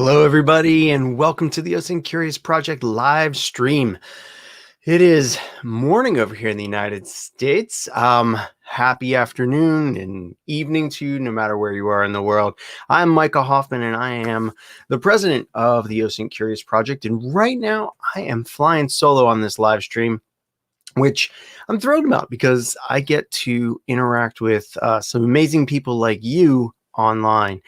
Hello, everybody, and welcome to the OSINT Curious Project live stream. It is morning over here in the United States. Happy afternoon and evening to you, no matter where you are in the world. I'm Micah Hoffman, and I am the president of the OSINT Curious Project. And right now, I am flying solo on this live stream, which I'm thrilled about because I get to interact with some amazing people like you online.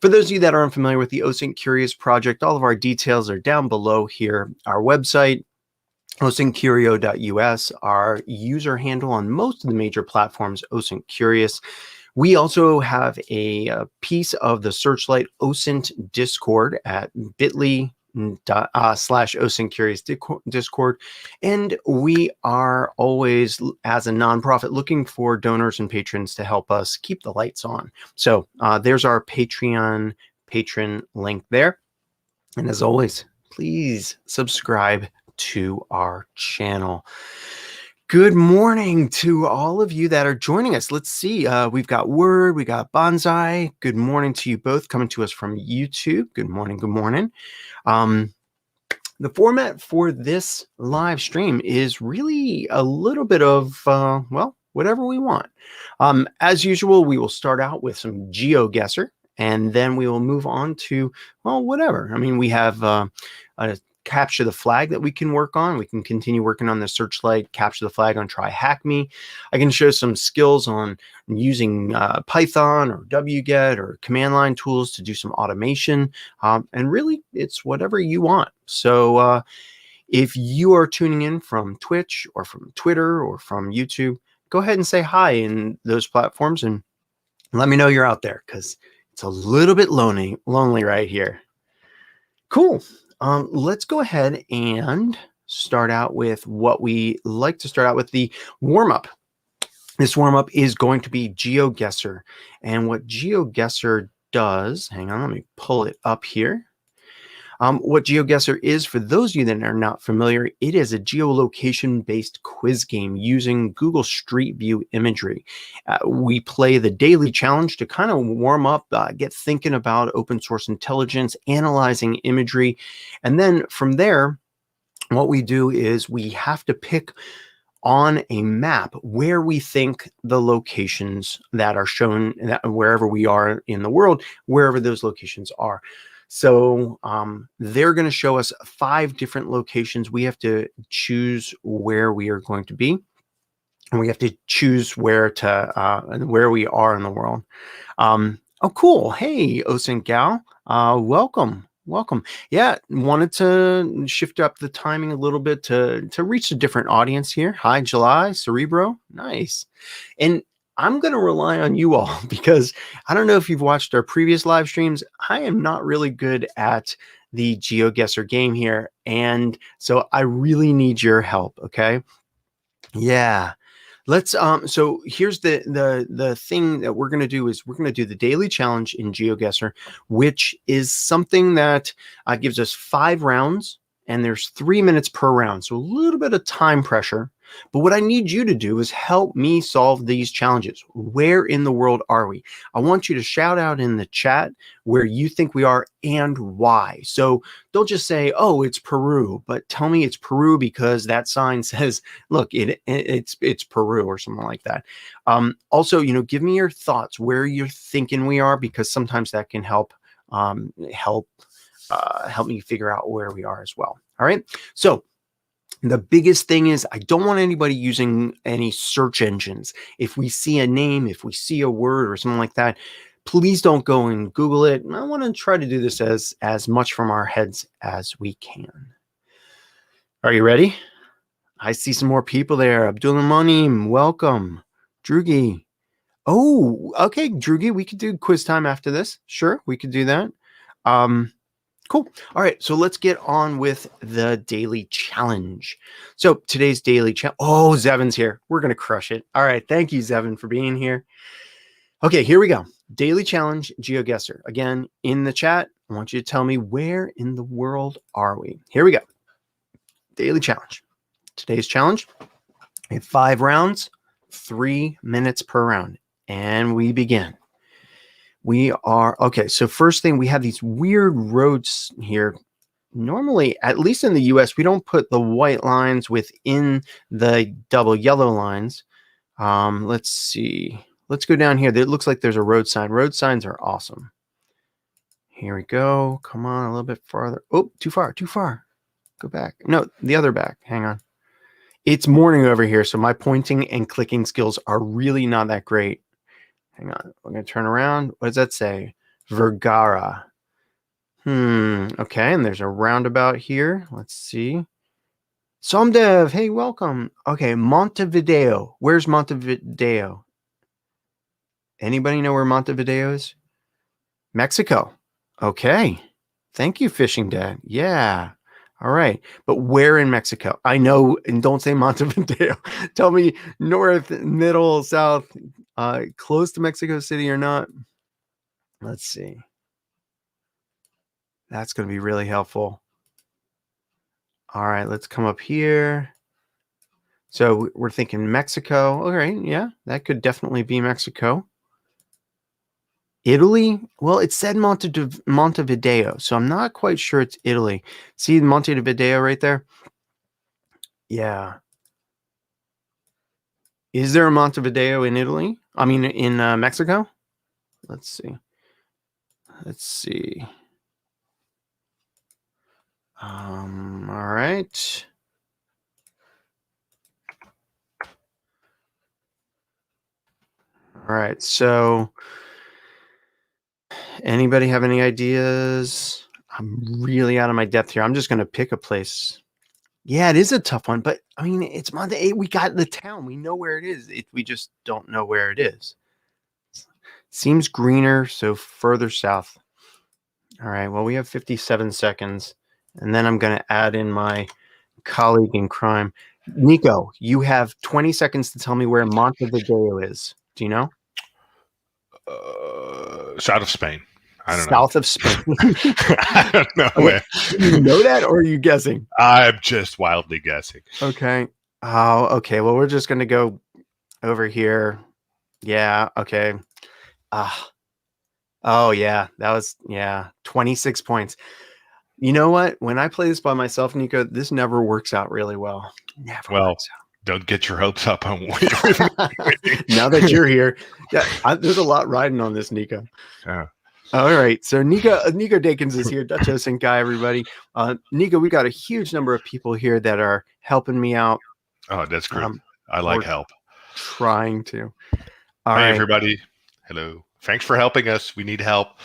For those of you that are unfamiliar with the OSINT Curious Project, all of our details are down below here. Our website, osintcurio.us, our user handle on most of the major platforms, OSINT Curious. We also have a piece of the Searchlight OSINT Discord at bit.ly / OSINT Curious Discord. And we are always, as a nonprofit, looking for donors and patrons to help us keep the lights on. So there's our Patreon patron link there. And as always, please subscribe to our channel. Good morning to all of you that are joining us. Let's see. We've got Word, we got Bonsai. Good morning to you both, coming to us from YouTube. Good morning. Good morning. The format for this live stream is really a little bit of, well, whatever we want. As usual, we will start out with some Geoguessr, and then we will move on to, well, whatever. I mean, we have a capture the flag that we can work on. We can continue working on the Searchlight, capture the flag on Try Hack Me. I can show some skills on using Python or wget or command line tools to do some automation. And really, it's whatever you want. So if you are tuning in from Twitch or from Twitter or from YouTube, go ahead and say hi in those platforms and let me know you're out there, because it's a little bit lonely right here. Cool. Let's go ahead and start out with what we like to start out with, the warm-up. This warm-up is going to be Geoguessr. And what Geoguessr does, hang on, let me pull it up here. What Geoguessr is, for those of you that are not familiar, it is a geolocation-based quiz game using Google Street View imagery. We play the daily challenge to kind of warm up, get thinking about open source intelligence, analyzing imagery. And then from there, what we do is we have to pick on a map where we think the locations that are shown, wherever we are in the world, wherever those locations are. So they're going to show us 5 different locations. We have to choose where we are going to be, and we have to choose where we are in the world. Oh, cool. Hey, OSINT Gal, welcome. Yeah, wanted to shift up the timing a little bit to reach a different audience here. Hi, July, Cerebro. Nice. And I'm going to rely on you all, because I don't know if you've watched our previous live streams. I am not really good at the Geoguessr game here, and so I really need your help. Okay. Yeah. Let's so here's the thing that we're going to do is we're going to do the daily challenge in Geoguessr, which is something that gives us 5 rounds, and there's 3 minutes per round. So a little bit of time pressure. But what I need you to do is help me solve these challenges. Where in the world are we? I want you to shout out in the chat where you think we are and why. So don't just say, oh, it's Peru, but tell me it's Peru because that sign says, look, it's Peru, or something like that. Also, give me your thoughts where you're thinking we are, because sometimes that can help me figure out where we are as well. All right. So the biggest thing is I don't want anybody using any search engines. If we see a name, if we see a word or something like that, please don't go and Google it. I want to try to do this as much from our heads as we can. Are you ready? I see some more people there. Abdullah Monim, welcome. Drugi. Oh, okay, Drugi, we could do quiz time after this. Sure, we could do that. Cool. All right, so let's get on with the daily challenge. So today's daily challenge. Oh, Zevin's here. We're going to crush it. All right, thank you, Zevin, for being here. Okay, here we go. Daily challenge, Geoguessr. Again, in the chat, I want you to tell me where in the world are we. Here we go. Daily challenge. Today's challenge, we have 5 rounds, 3 minutes per round. And we begin. We are okay. So first thing, we have these weird roads here. Normally, at least in the US, we don't put the white lines within the double yellow lines. Let's see. Let's go down here. It looks like there's a road sign. Road signs are awesome. Here we go. Come on, a little bit farther. Oh, too far, too far. Go back. No, the other back. Hang on. It's morning over here, so my pointing and clicking skills are really not that great. Hang on. We're going to turn around. What does that say? Vergara. Okay, and there's a roundabout here. Let's see. Somdev, hey, welcome. Okay, Montevideo. Where's Montevideo? Anybody know where Montevideo is? Mexico. Okay. Thank you, Fishing Dad. Yeah. All right. But where in Mexico? I know, and don't say Montevideo. Tell me north, middle, south, close to Mexico City or not. Let's see. That's going to be really helpful. All right, let's come up here. So we're thinking Mexico. All right, yeah, that could definitely be Mexico. Italy? Well, it said Montevideo, so I'm not quite sure it's Italy. See Montevideo right there? Yeah. Is there a Montevideo in Italy? I mean, in Mexico? Let's see. Let's see. All right. All right. So, anybody have any ideas? I'm really out of my depth here. I'm just going to pick a place. Yeah, it is a tough one, but I mean, it's Monte. We got the town. We know where it is. We just don't know where it is. Seems greener, so further south. All right. Well, we have 57 seconds, and then I'm going to add in my colleague in crime, Nico. You have 20 seconds to tell me where Montevideo is. Do you know? South of Spain. I don't know. South of Spain. I don't know. Okay. Do you know that, or are you guessing? I'm just wildly guessing. Okay. Oh, okay. Well, we're just going to go over here. Yeah. Okay. Oh, yeah. That was, 26 points. You know what? When I play this by myself, Nico, this never works out really well. Never works out. Don't get your hopes up on now that you're here. Yeah, there's a lot riding on this, Nico. Yeah. All right. So Nico Dakins is here. Dutch OSINT guy, everybody. Nico, we got a huge number of people here that are helping me out. Oh, that's great. I like help. Trying to. All right, right, everybody. Hello. Thanks for helping us. We need help.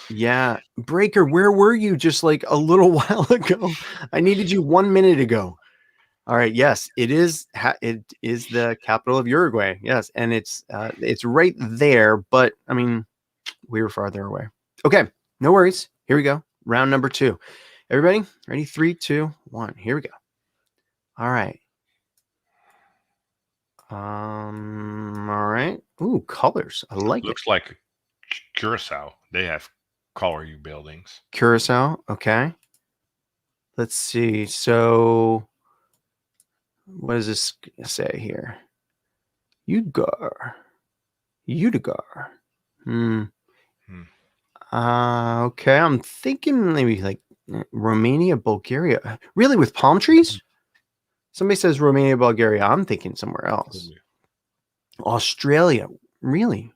Yeah. Breaker, where were you just like a little while ago? I needed you 1 minute ago. All right. Yes, it is. It is the capital of Uruguay. Yes, and it's right there. But I mean, we were farther away. Okay, no worries. Here we go. Round number 2. Everybody, ready? 3, 2, 1. Here we go. All right. All right. Ooh, colors. I like it. Looks like Curacao. They have coloring buildings. Curacao. Okay. Let's see. So, what does this say here? Ugar. Okay, I'm thinking maybe like Romania, Bulgaria. Really, with palm trees? Somebody says Romania, Bulgaria. I'm thinking somewhere else. Australia. Really?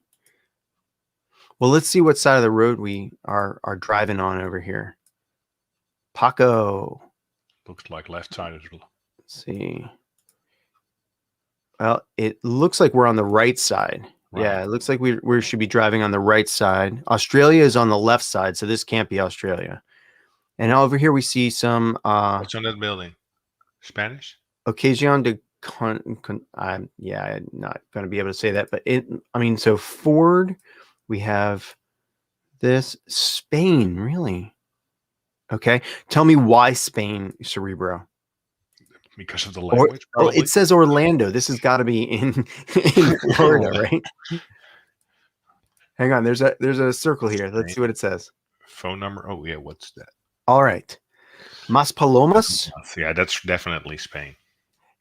Well, let's see what side of the road we are driving on over here. Paco. Looks like left side as well. Let's see. Well, it looks like we're on the right side. Right. Yeah, it looks like we should be driving on the right side. Australia is on the left side, so this can't be Australia. And over here we see some... what's on that building? Spanish? Occasion de... I'm not going to be able to say that. But, so Ford, we have this. Spain, really? Okay. Tell me why Spain, Cerebro. Because of the language, probably. It says Orlando. This has got to be in Florida, right? Hang on. There's a circle here. Let's see what it says. Phone number. Oh, yeah. What's that? All right. Mas Palomas. Yeah, that's definitely Spain.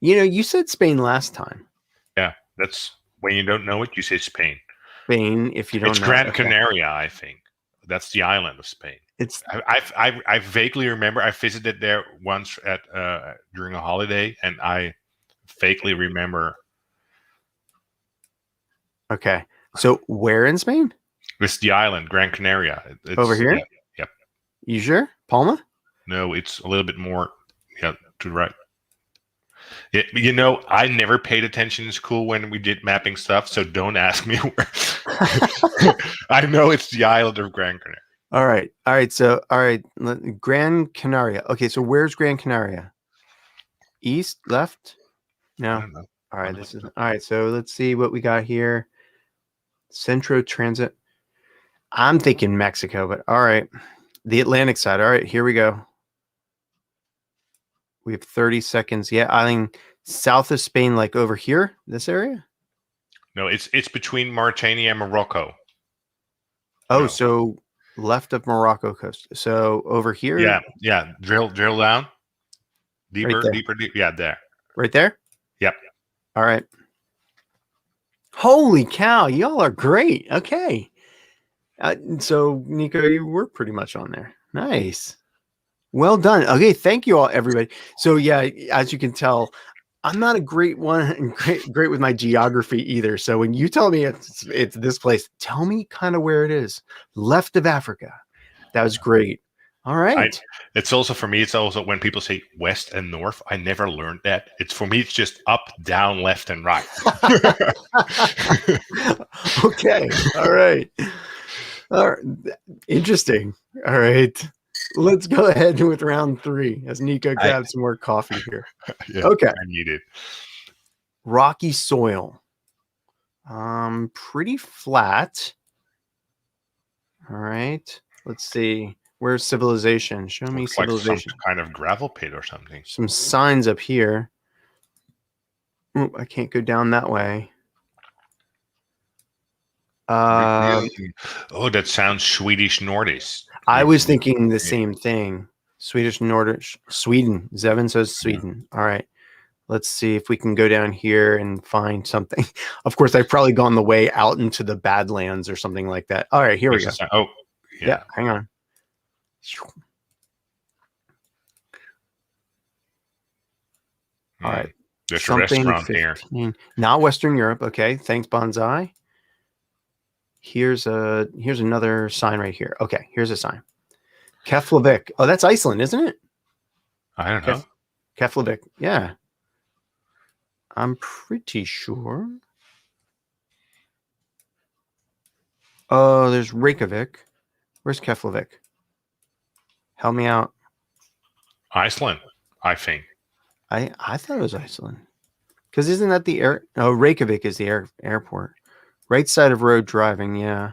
You said Spain last time. Yeah, that's when you don't know it, you say Spain. Spain, if you don't It's know. Gran Okay. Canaria, I think. That's the island of Spain. It's I vaguely remember I visited there once at during a holiday, and I vaguely remember okay. So where in Spain? it's the island Gran Canaria. Over It's here? yeah, yep. You sure? Palma? No, it's a little bit more to the right. You know, I never paid attention in school when we did mapping stuff, so don't ask me where. I know it's the island of Gran Canaria. All right. All right. So, all right. Gran Canaria. Okay. So, where's Gran Canaria? East, left? I No. don't know. All right. This is all right. So, let's see what we got here. Centro Transit. I'm thinking Mexico, but all right. The Atlantic side. All right. Here we go. We have 30 seconds. Yeah. I think south of Spain, like over here, this area. No, it's between Mauritania and Morocco. Oh, No. so left of Morocco coast. So over here. Yeah. Drill down. Deeper, Right deeper. Yeah, there. Right there? Yep. All right. Holy cow, y'all are great. Okay. So, Nico, you were pretty much on there. Nice. Well done. Okay, thank you all, everybody. So, yeah, as you can tell, I'm not a great one, great with my geography either. So when you tell me it's this place, tell me kind of where it is. Left of Africa. That was great. All right. It's also for me. It's also when people say west and north. I never learned that. It's for me. It's just up, down, left, and right. Okay. All right. All right. Interesting. All right. Let's go ahead with round 3 as Nico grabs some more coffee here. Yeah, okay. I need it. Rocky soil. Pretty flat. All right. Let's see. Where's civilization? Show me civilization. Like some kind of gravel pit or something. Some signs up here. Ooh, I can't go down that way. Oh, that sounds Swedish Nordish. I was thinking the same thing. Swedish Nordish. Sweden. Zevin says Sweden. All right. Let's see if we can go down here and find something. Of course, I've probably gone the way out into the Badlands or something like that. All right, here we go. Oh, yeah. Hang on. All right. There's a restaurant 15. here. Not Western Europe. Okay. Thanks, Bonsai. Here's another sign right here. Okay. Here's a sign. Keflavik. Oh, that's Iceland, isn't it? I don't know. Keflavik. Yeah. I'm pretty sure. Oh, there's Reykjavik. Where's Keflavik? Help me out. Iceland, I think. I thought it was Iceland. Because isn't that the air? Oh, Reykjavik is the airport. Right side of road driving, yeah.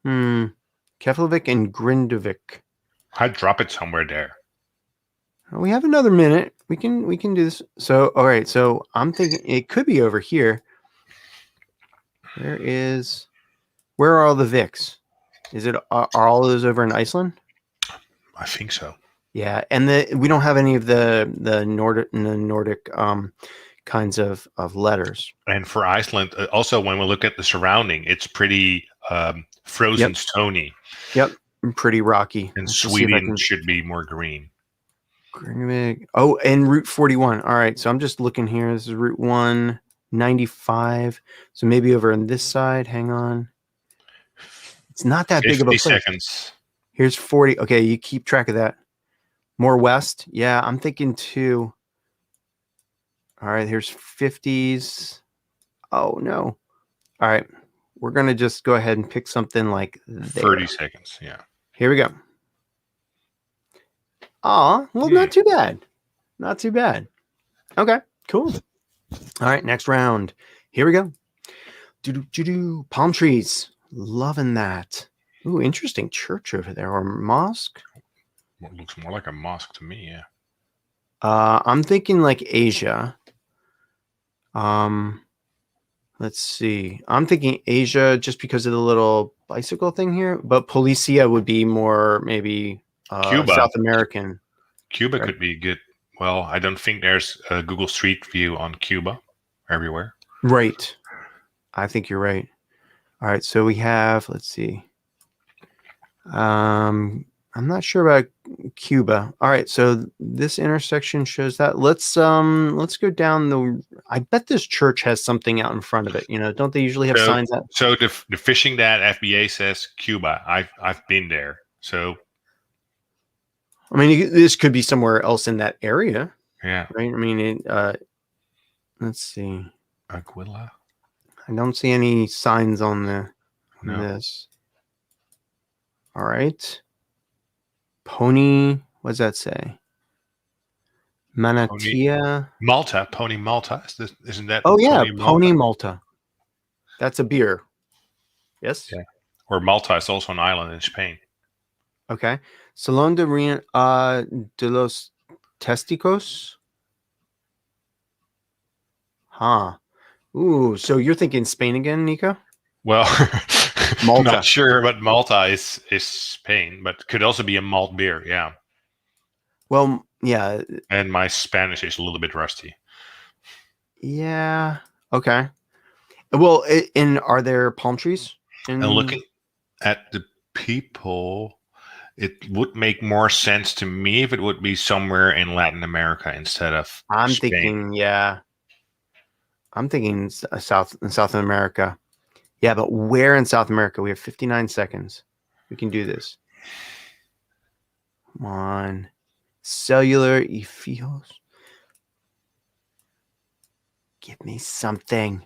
Keflavik and Grindavik. I'd drop it somewhere there. We have another minute. We can do this. So, all right. So I'm thinking it could be over here. Where are all the Vics? Are all of those over in Iceland? I think so. Yeah, and we don't have any of the Nordic kinds of letters. And for Iceland, also when we look at the surrounding, it's pretty frozen, stony. Yep, pretty rocky. And Sweden should be more green. Oh, and Route 41. All right, so I'm just looking here. This is Route 195. So maybe over on this side. Hang on. It's not that big of a place. 50 seconds. Here's 40. Okay, you keep track of that. More west. Yeah, I'm thinking too. All right, here's 50s. Oh, no. All right, we're going to just go ahead and pick something like there. 30 seconds, yeah. Here we go. Well, not too bad. Not too bad. Okay, cool. All right, next round. Here we go. Palm trees. Loving that. Ooh, interesting church over there, or mosque. Well, it looks more like a mosque to me, yeah. I'm thinking like Asia. Let's see. I'm thinking Asia just because of the little bicycle thing here, but Policia would be more maybe Cuba. South American. Cuba could be good. Well, I don't think there's a Google Street View on Cuba everywhere. Right. I think you're right. All right, so we have, let's see. I'm not sure about Cuba. All right, so this intersection shows that. Let's go down the. I bet this church has something out in front of it. You know, don't they usually have So, signs out? so the fishing dad FBA says Cuba. I've been there. So I mean, this could be somewhere else in that area, yeah, right? I mean, let's see. Aquila. I don't see any signs on No, this. All right. Pony, what does that say? Pony Manatia. Malta. Pony Malta. Isn't that Oh yeah, Pony Pony Malta? Malta. That's a beer. Yes. Yeah. Or Malta is also an island in Spain. Okay. Salón de los Testicos. Huh. Ooh, so you're thinking Spain again, Nico? Well, Malta. not sure, but Malta is Spain, but could also be a malt beer. Yeah. Well, yeah. And my Spanish is a little bit rusty. Yeah. Okay. Well, are there palm trees? And looking at the people, it would make more sense to me if it would be somewhere in Latin America instead of I'm Spain. thinking, yeah. I'm thinking South America. Yeah, but where in South America? We have 59 seconds. We can do this. Come on. Cellular Efios. Give me something.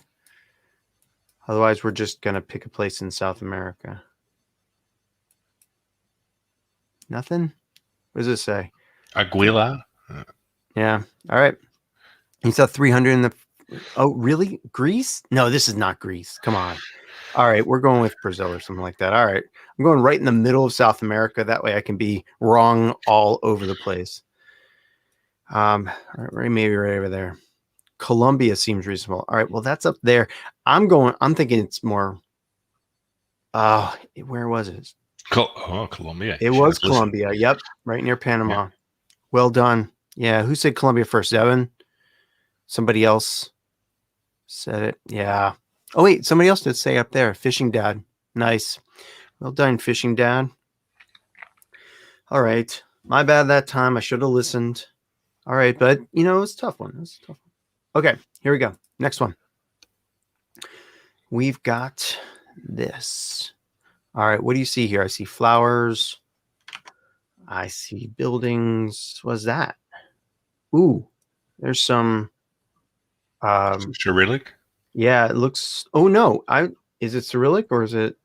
Otherwise, we're just going to pick a place in South America. Nothing? What does it say? Aguila. Yeah. All right. You saw 300 in the... Oh, really? Greece? No, this is not Greece. Come on. All right. We're going with Brazil or something like that. All right. I'm going right in the middle of South America. That way I can be wrong all over the place. Maybe right over there. Colombia seems reasonable. All right. Well, that's up there. I'm thinking it's more... where was it? Colombia. It was Colombia. Yep. Right near Panama. Yeah. Well done. Yeah. Who said Colombia first? Evan? Somebody else said it. Yeah. Oh, wait. Somebody else did say up there. Fishing Dad. Nice. Well done, Fishing Dad. All right. My bad that time. I should have listened. All right. But, it was a tough one. Okay. Here we go. Next one. We've got this. All right. What do you see here? I see flowers. I see buildings. What's that? Ooh, there's some. Cyrillic? Yeah, it looks. Oh no, is it Cyrillic or is it?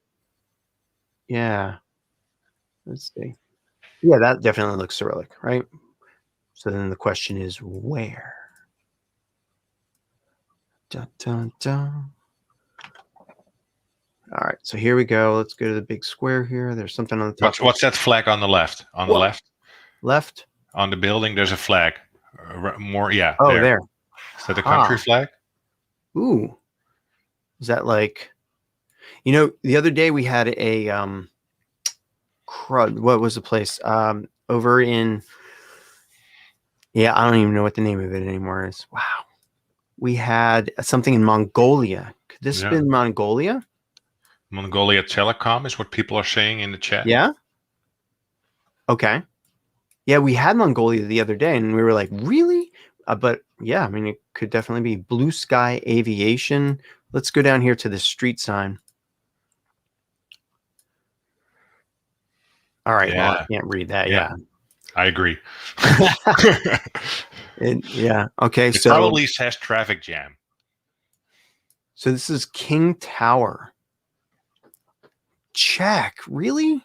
Yeah, let's see. Yeah, that definitely looks Cyrillic, right? So then the question is where? Dun, dun, dun. All right, so here we go. Let's go to the big square here. There's something on the top. What's that flag on the left? On the left? Left? On the building, there's a flag. More, yeah. Oh, there. Is that the country flag? Ooh. Is that like, the other day we had a crud. What was the place? Over in, I don't even know what the name of it anymore is. Wow. We had something in Mongolia. Could this have been Mongolia? Mongolia Telecom is what people are saying in the chat. Yeah. Okay. Yeah, we had Mongolia the other day, and we were like, really? But yeah, I mean, it could definitely be Blue Sky Aviation. Let's go down here to the street sign. All right. Yeah. Well, I can't read that. Yeah. I agree. Okay. It probably says traffic jam. So this is King Tower. Check. Really?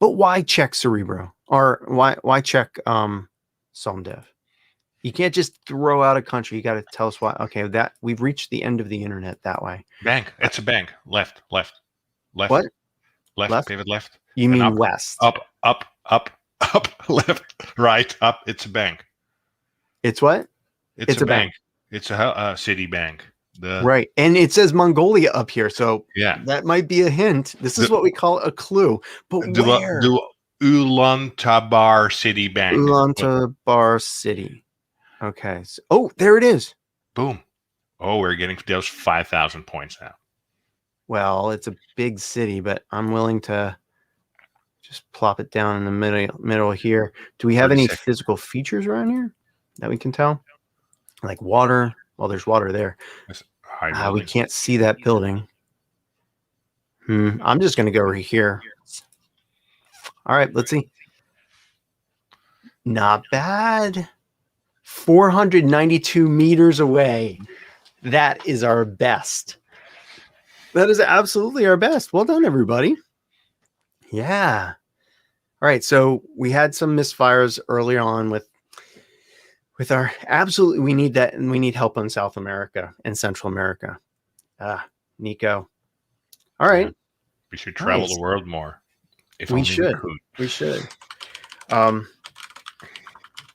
But why check Cerebro? Or why check Somdev? You can't just throw out a country. You got to tell us why. Okay, that we've reached the end of the internet that way. Bank. It's a bank. Left. What? Left. Pivot left. You mean up, west? Up. Left. Right. Up. It's a bank. It's what? It's a bank. It's a city bank. Right. And it says Mongolia up here. So yeah, that might be a hint. This is what we call a clue. But where? Ulaanbaatar City Bank. Ulaanbaatar City. Okay. So, there it is. Boom. Oh, we're getting those 5,000 points now. Well, it's a big city, but I'm willing to just plop it down in the middle here. Do we have 30 any seconds. physical features around here that we can tell? Like water? Well, there's water there. That's a high We building. can't see that building. I'm just going to go over here. All right, let's see. Not bad. 492 meters away. That is our best. That is absolutely our best. Well done, everybody. Yeah. All right. So we had some misfires earlier on with our absolutely. We need that, and we need help in South America and Central America. Nico. All right. Yeah. We should travel Nice. the world more. If We only should. could. We should.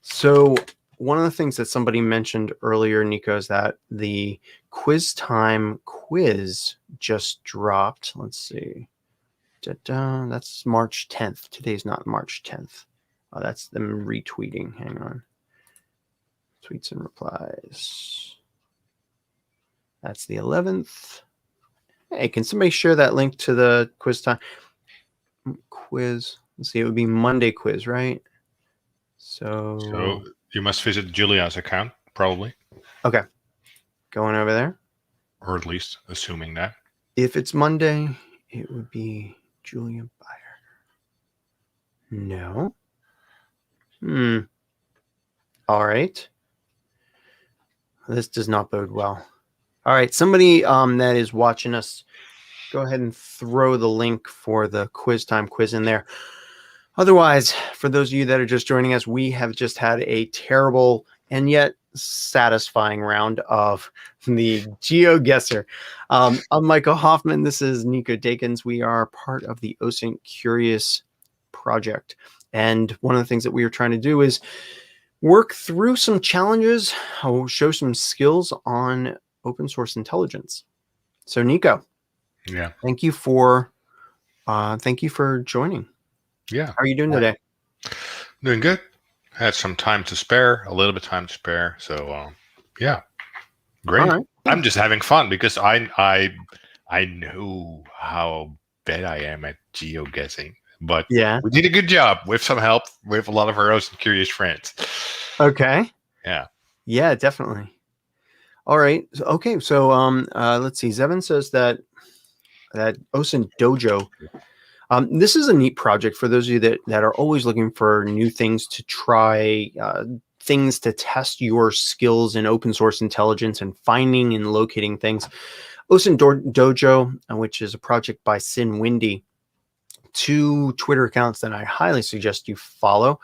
So one of the things that somebody mentioned earlier, Nico, is that the quiz time quiz just dropped. Let's see. That's March 10th. Today's not March 10th. That's them retweeting. Hang on. Tweets and replies. That's the 11th. Hey, can somebody share that link to the quiz time quiz? Let's see. It would be Monday quiz, right? So you must visit Julia's account, probably. Okay. Going over there. Or at least assuming that. If it's Monday, it would be Julia Byer. No. All right. This does not bode well. All right. Somebody that is watching us, go ahead and throw the link for the quiz time quiz in there. Otherwise, for those of you that are just joining us, we have just had a terrible and yet satisfying round of the Geo Guesser. I'm Michael Hoffman. This is Nico Dakins. We are part of the OSINT Curious Project. And one of the things that we are trying to do is work through some challenges, show some skills on open source intelligence. So Nico, yeah, thank you for joining. Yeah. How are you doing today? Doing good. Had some time to spare, a little bit of time to spare. So, yeah, great. All right. I'm just having fun because I know how bad I am at geo guessing, but Yeah. we did a good job with some help with a lot of our OSINT Curious friends. Okay. Yeah. Yeah, definitely. All right. Okay. So, let's see. Zevin says that OSINT Dojo. This is a neat project for those of you that are always looking for new things to try, things to test your skills in open source intelligence and finding and locating things. OSINT Dojo, which is a project by Sin Windy, 2 Twitter accounts that I highly suggest you follow.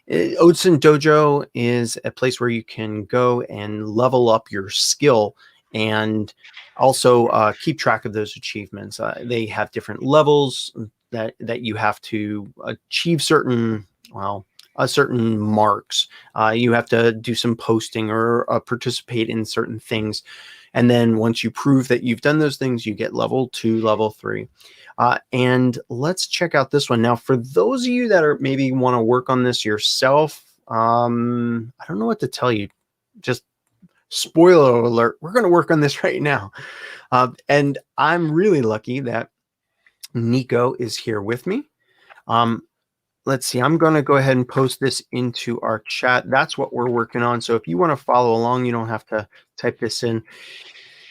OSINT Dojo is a place where you can go and level up your skill and also keep track of those achievements. They have different levels that you have to achieve certain marks. You have to do some posting or participate in certain things. And then once you prove that you've done those things, you get level 2, level 3. And let's check out this one. Now, for those of you that are maybe want to work on this yourself, I don't know what to tell you. Just spoiler alert, we're going to work on this right now. And I'm really lucky that Nico is here with me. Let's see, I'm going to go ahead and post this into our chat. That's what we're working on. So if you want to follow along, you don't have to type this in.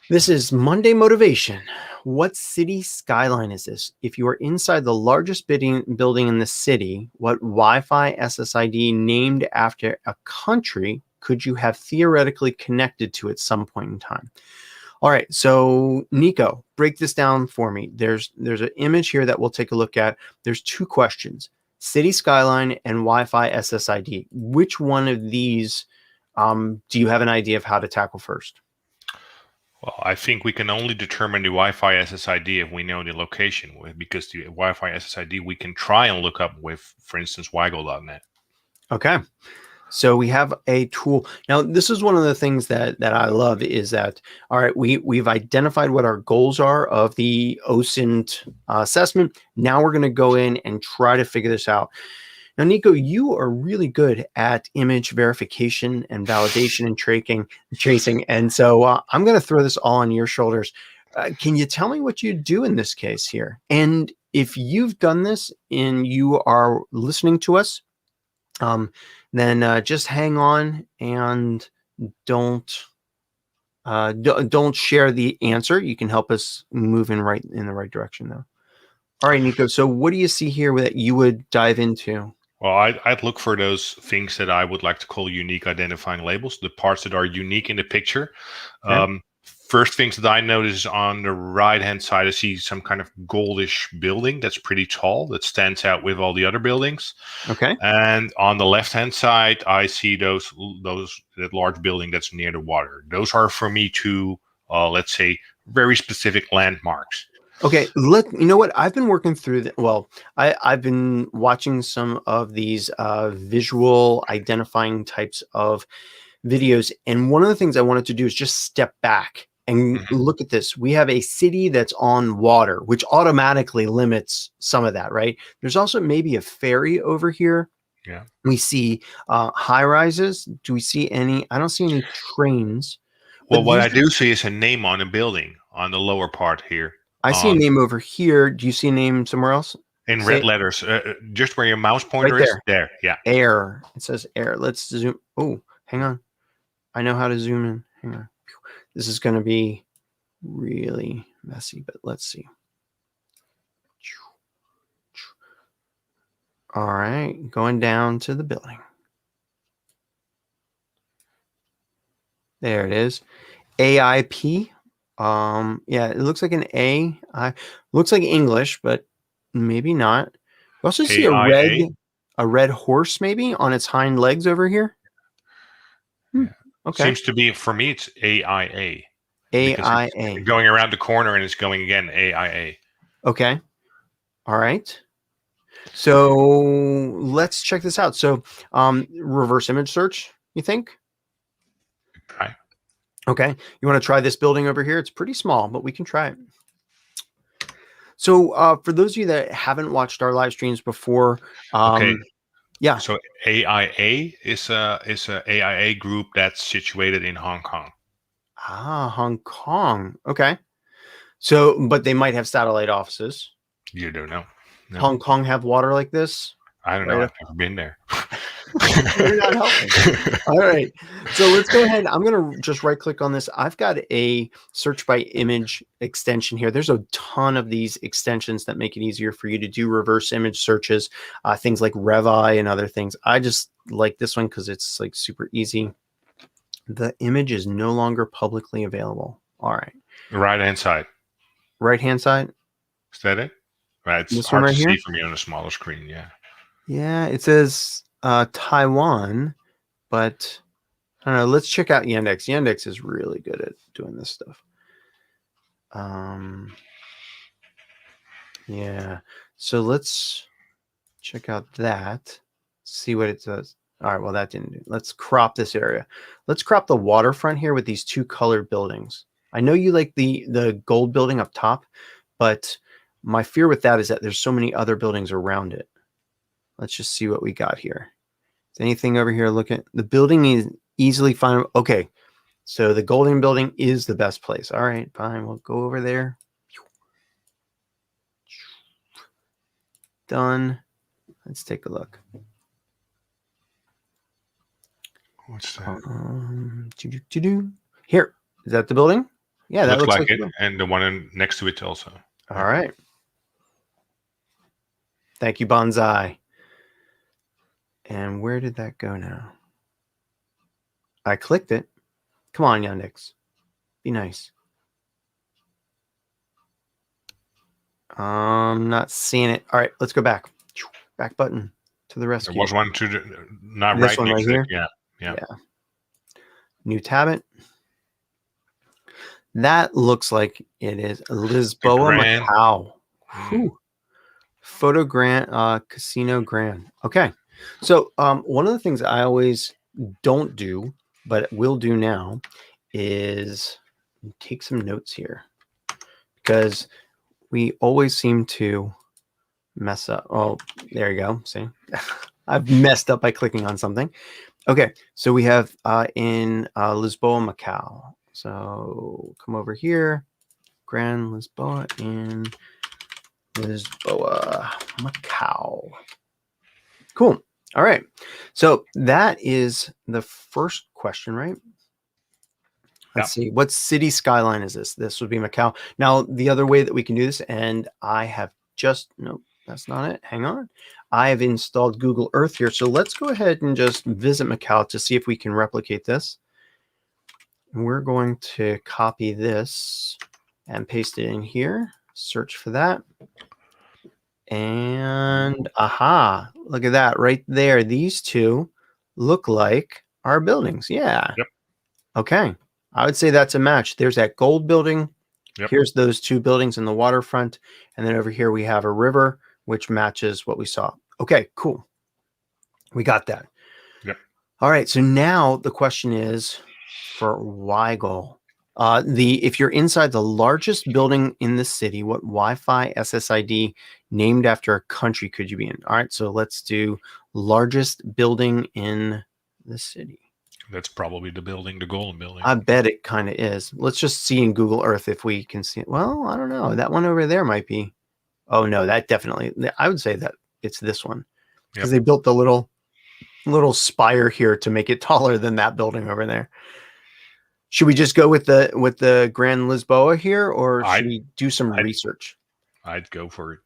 This is Monday Motivation. What city skyline is this? If you are inside the largest building in the city, what Wi-Fi SSID named after a country could you have theoretically connected to at some point in time? All right, so Nico, break this down for me. There's an image here that we'll take a look at. There's 2 questions: city skyline and Wi-Fi SSID. Which one of these do you have an idea of how to tackle first? Well, I think we can only determine the Wi-Fi SSID if we know the location, because the Wi-Fi SSID we can try and look up with, for instance, waggle.net. Okay. So we have a tool. Now, this is one of the things that I love is that, all right, we've identified what our goals are of the OSINT assessment. Now we're going to go in and try to figure this out. Now, Nico, you are really good at image verification and validation and tracing. And so I'm going to throw this all on your shoulders. Can you tell me what you do in this case here? And if you've done this and you are listening to us, then just hang on and don't don't share the answer. You can help us move in the right direction, though. All right, Nico. So what do you see here that you would dive into? Well, I'd look for those things that I would like to call unique identifying labels, the parts that are unique in the picture. Okay. First things that I notice on the right-hand side, I see some kind of goldish building that's pretty tall, that stands out with all the other buildings. Okay. And on the left-hand side, I see that large building that's near the water. Those are for me two, let's say, very specific landmarks. Okay, you know what? I've been working through I've been watching some of these visual identifying types of videos, and one of the things I wanted to do is just step back and look at this. We have a city that's on water, which automatically limits some of that, right? There's also maybe a ferry over here. Yeah. We see high rises. Do we see any? I don't see any trains. Well, what I do see is a name on a building on the lower part here. I see a name over here. Do you see a name somewhere else? In red letters, just where your mouse pointer right is. There, yeah. Air. It says air. Let's zoom. Oh, hang on. I know how to zoom in. Hang on. This is going to be really messy, but let's see. All right, going down to the building. There it is. AIP. Yeah, it looks like an A. Looks like English, but maybe not. We also see a red horse maybe on its hind legs over here. Yeah. Okay. Seems to be, for me, it's AIA. AIA. It's going around the corner and it's going again, AIA. Okay. All right. So let's check this out. So reverse image search, you think? Try. Okay. You want to try this building over here? It's pretty small, but we can try it. So for those of you that haven't watched our live streams before, okay. Yeah. So AIA is a AIA group that's situated in Hong Kong. Ah, Hong Kong. Okay. So, but they might have satellite offices. You don't know. No. Hong Kong have water like this? I don't know. I've never been there. You're not helping. All right. So let's go ahead. I'm going to just right click on this. I've got a search by image extension here. There's a ton of these extensions that make it easier for you to do reverse image searches, things like Revi and other things. I just like this one because it's like super easy. The image is no longer publicly available. All right. The right-hand side. Right-hand side. Is that it? Right. It's this hard one right to here? see from you on a smaller screen. Yeah. Yeah. It says Taiwan, but I don't know. Let's check out Yandex. Yandex is really good at doing this stuff. Yeah. So let's check out that. See what it does. All right. Well, that didn't do it. Let's crop this area. Let's crop the waterfront here with these two colored buildings. I know you like the gold building up top, but my fear with that is that there's so many other buildings around it. Let's just see what we got here. Is anything over here? Look at the building is easily find. Okay. So the golden building is the best place. All right, fine. We'll go over there. Done. Let's take a look. What's that? Here. Is that the building? Yeah, that looks like it. And the one next to it also. All right. Thank you, Bonsai. And where did that go now? I clicked it. Come on, Yandex. Be nice. I'm not seeing it. All right, let's go back. Back button to the rescue. There was one to the not this right one next right to here. it. Yeah. New tab it. That looks like it is Lisboa, Macau. Photo Grand, Casino Grand. Okay. So one of the things I always don't do, but will do now, is take some notes here, because we always seem to mess up. Oh, there you go. See, I've messed up by clicking on something. Okay, so we have in Lisboa, Macau. So come over here. Grand Lisboa in Lisboa, Macau. Cool. All right. So that is the first question, right? Let's see. What city skyline is this? This would be Macau. Now, the other way that we can do this, and I have nope, that's not it. Hang on. I have installed Google Earth here. So let's go ahead and just visit Macau to see if we can replicate this. And we're going to copy this and paste it in here. Search for that. And aha, look at that right there. These two look like our buildings. Yeah. Yep. Okay. I would say that's a match. There's that gold building. Yep. Here's those two buildings in the waterfront. And then over here we have a river, which matches what we saw. Okay, cool. We got that. Yep. All right. So now the question is for Weigel. If you're inside the largest building in the city, what Wi-Fi SSID named after a country could you be in? All right, so let's do largest building in the city. That's probably the golden building. I bet it kind of is. Let's just see in Google Earth if we can see it. Well, I don't know. That one over there might be. Oh no, that definitely. I would say that it's this one because they built the little spire here to make it taller than that building over there. Should we just go with the Grand Lisboa here, or should we do some research? I'd go for it.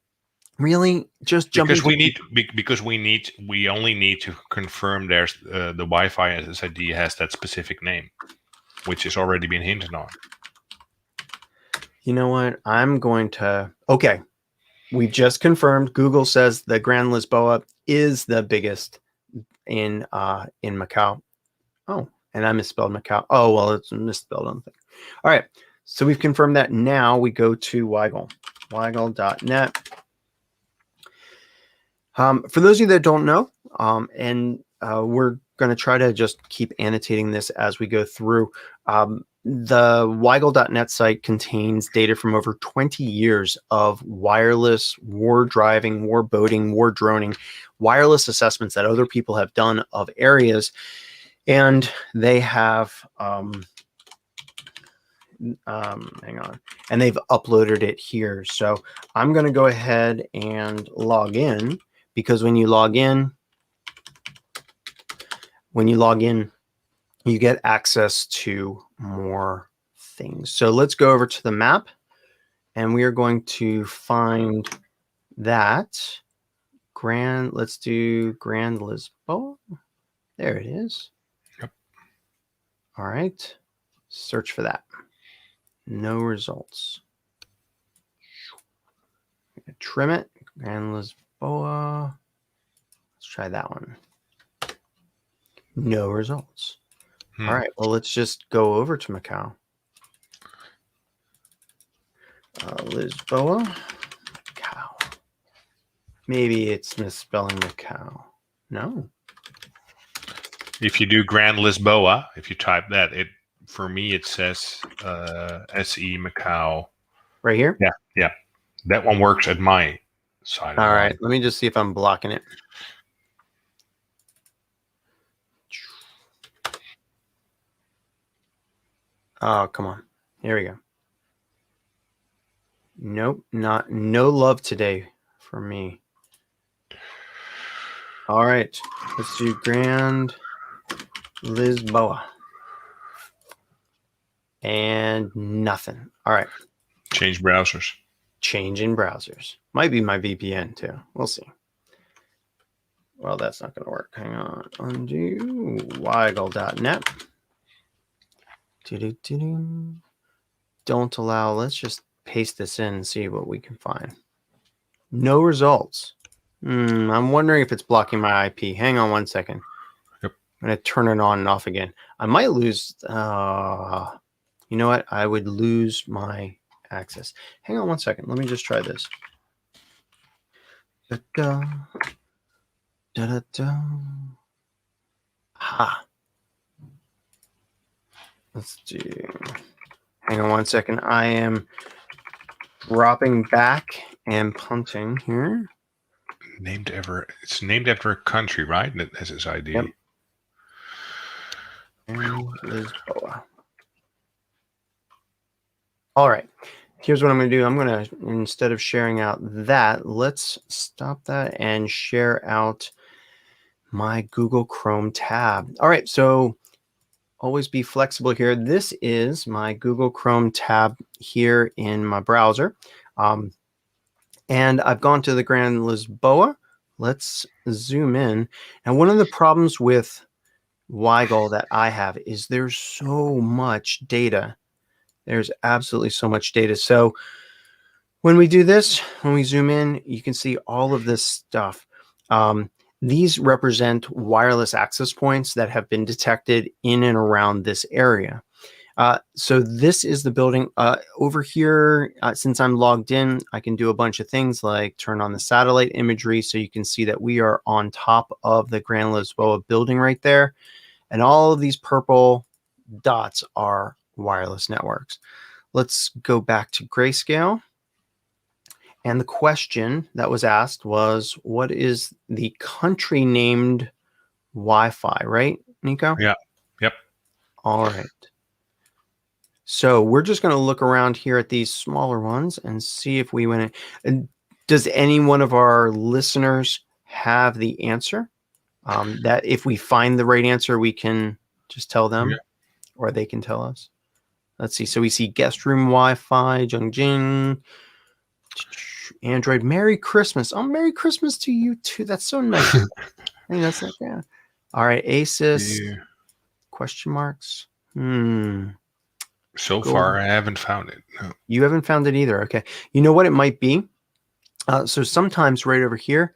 Really, just jump because we only need to confirm there's the Wi-Fi SSID has that specific name, which has already been hinted on. You know what? I'm going to. Okay, we just confirmed. Google says the Grand Lisboa is the biggest in Macau. Oh. And I misspelled Macau. Oh, well, it's misspelled on the thing. All right. So we've confirmed that. Now we go to Weigel. Weigel.net. For those of you that don't know, we're going to try to just keep annotating this as we go through. The Weigel.net site contains data from over 20 years of wireless war driving, war boating, war droning, wireless assessments that other people have done of areas. And they have, hang on, and they've uploaded it here. So I'm going to go ahead and log in, because when you log in, you get access to more things. So let's go over to the map, and we are going to find that let's do Grand Lisboa. There it is. All right, search for that. No results. Trim it. Grand Lisboa. Let's try that one. No results. All right, well, let's just go over to Macau. Lisboa. Macau. Maybe it's misspelling Macau. No. If you do Grand Lisboa, if you type that, for me it says SE Macau. Right here? Yeah. That one works at my side. All right, let me just see if I'm blocking it. Oh, come on. Here we go. Nope, no love today for me. All right, let's do Grand Lisboa. And nothing. All right. Change browsers. Change in browsers. Might be my VPN too. We'll see. Well, that's not going to work. Hang on. Undo Weigel.net. Don't allow. Let's just paste this in and see what we can find. No results. I'm wondering if it's blocking my IP. Hang on 1 second. Yep. I'm going to turn it on and off again. I might lose. You know what? I would lose my access. Hang on 1 second. Let me just try this. Ha. Let's do. Hang on 1 second. I am dropping back and punting here. It's named after a country, right? That has its ID. Yep. And Lisboa. All right. here's what I'm going to do. I'm going to, instead of sharing out that, let's stop that and share out my Google Chrome tab. All right, so always be flexible here. This is my Google Chrome tab here in my browser. And I've gone to the Grand Lisboa. Let's zoom in. And one of the problems with Weigel that I have is there's so much data. There's absolutely so much data. So when we do this, when we zoom in, you can see all of this stuff. These represent wireless access points that have been detected in and around this area. So this is the building. Over here, since I'm logged in, I can do a bunch of things like turn on the satellite imagery so you can see that we are on top of the Grand Lisboa building right there. And all of these purple dots are wireless networks. Let's go back to grayscale. And the question that was asked was, what is the country named Wi-Fi, right, Nico? Yeah. Yep. All right. So we're just going to look around here at these smaller ones and see if we win it. Does any one of our listeners have the answer? That if we find the right answer, we can just tell them, or they can tell us. Let's see. So we see guest room Wi-Fi, Zhongjing, Android. Merry Christmas. Oh, Merry Christmas to you too. That's so nice. I think that's like, yeah. All right, ASUS. Yeah. Question marks. So far, I haven't found it. No. You haven't found it either. Okay. You know what it might be? So sometimes right over here,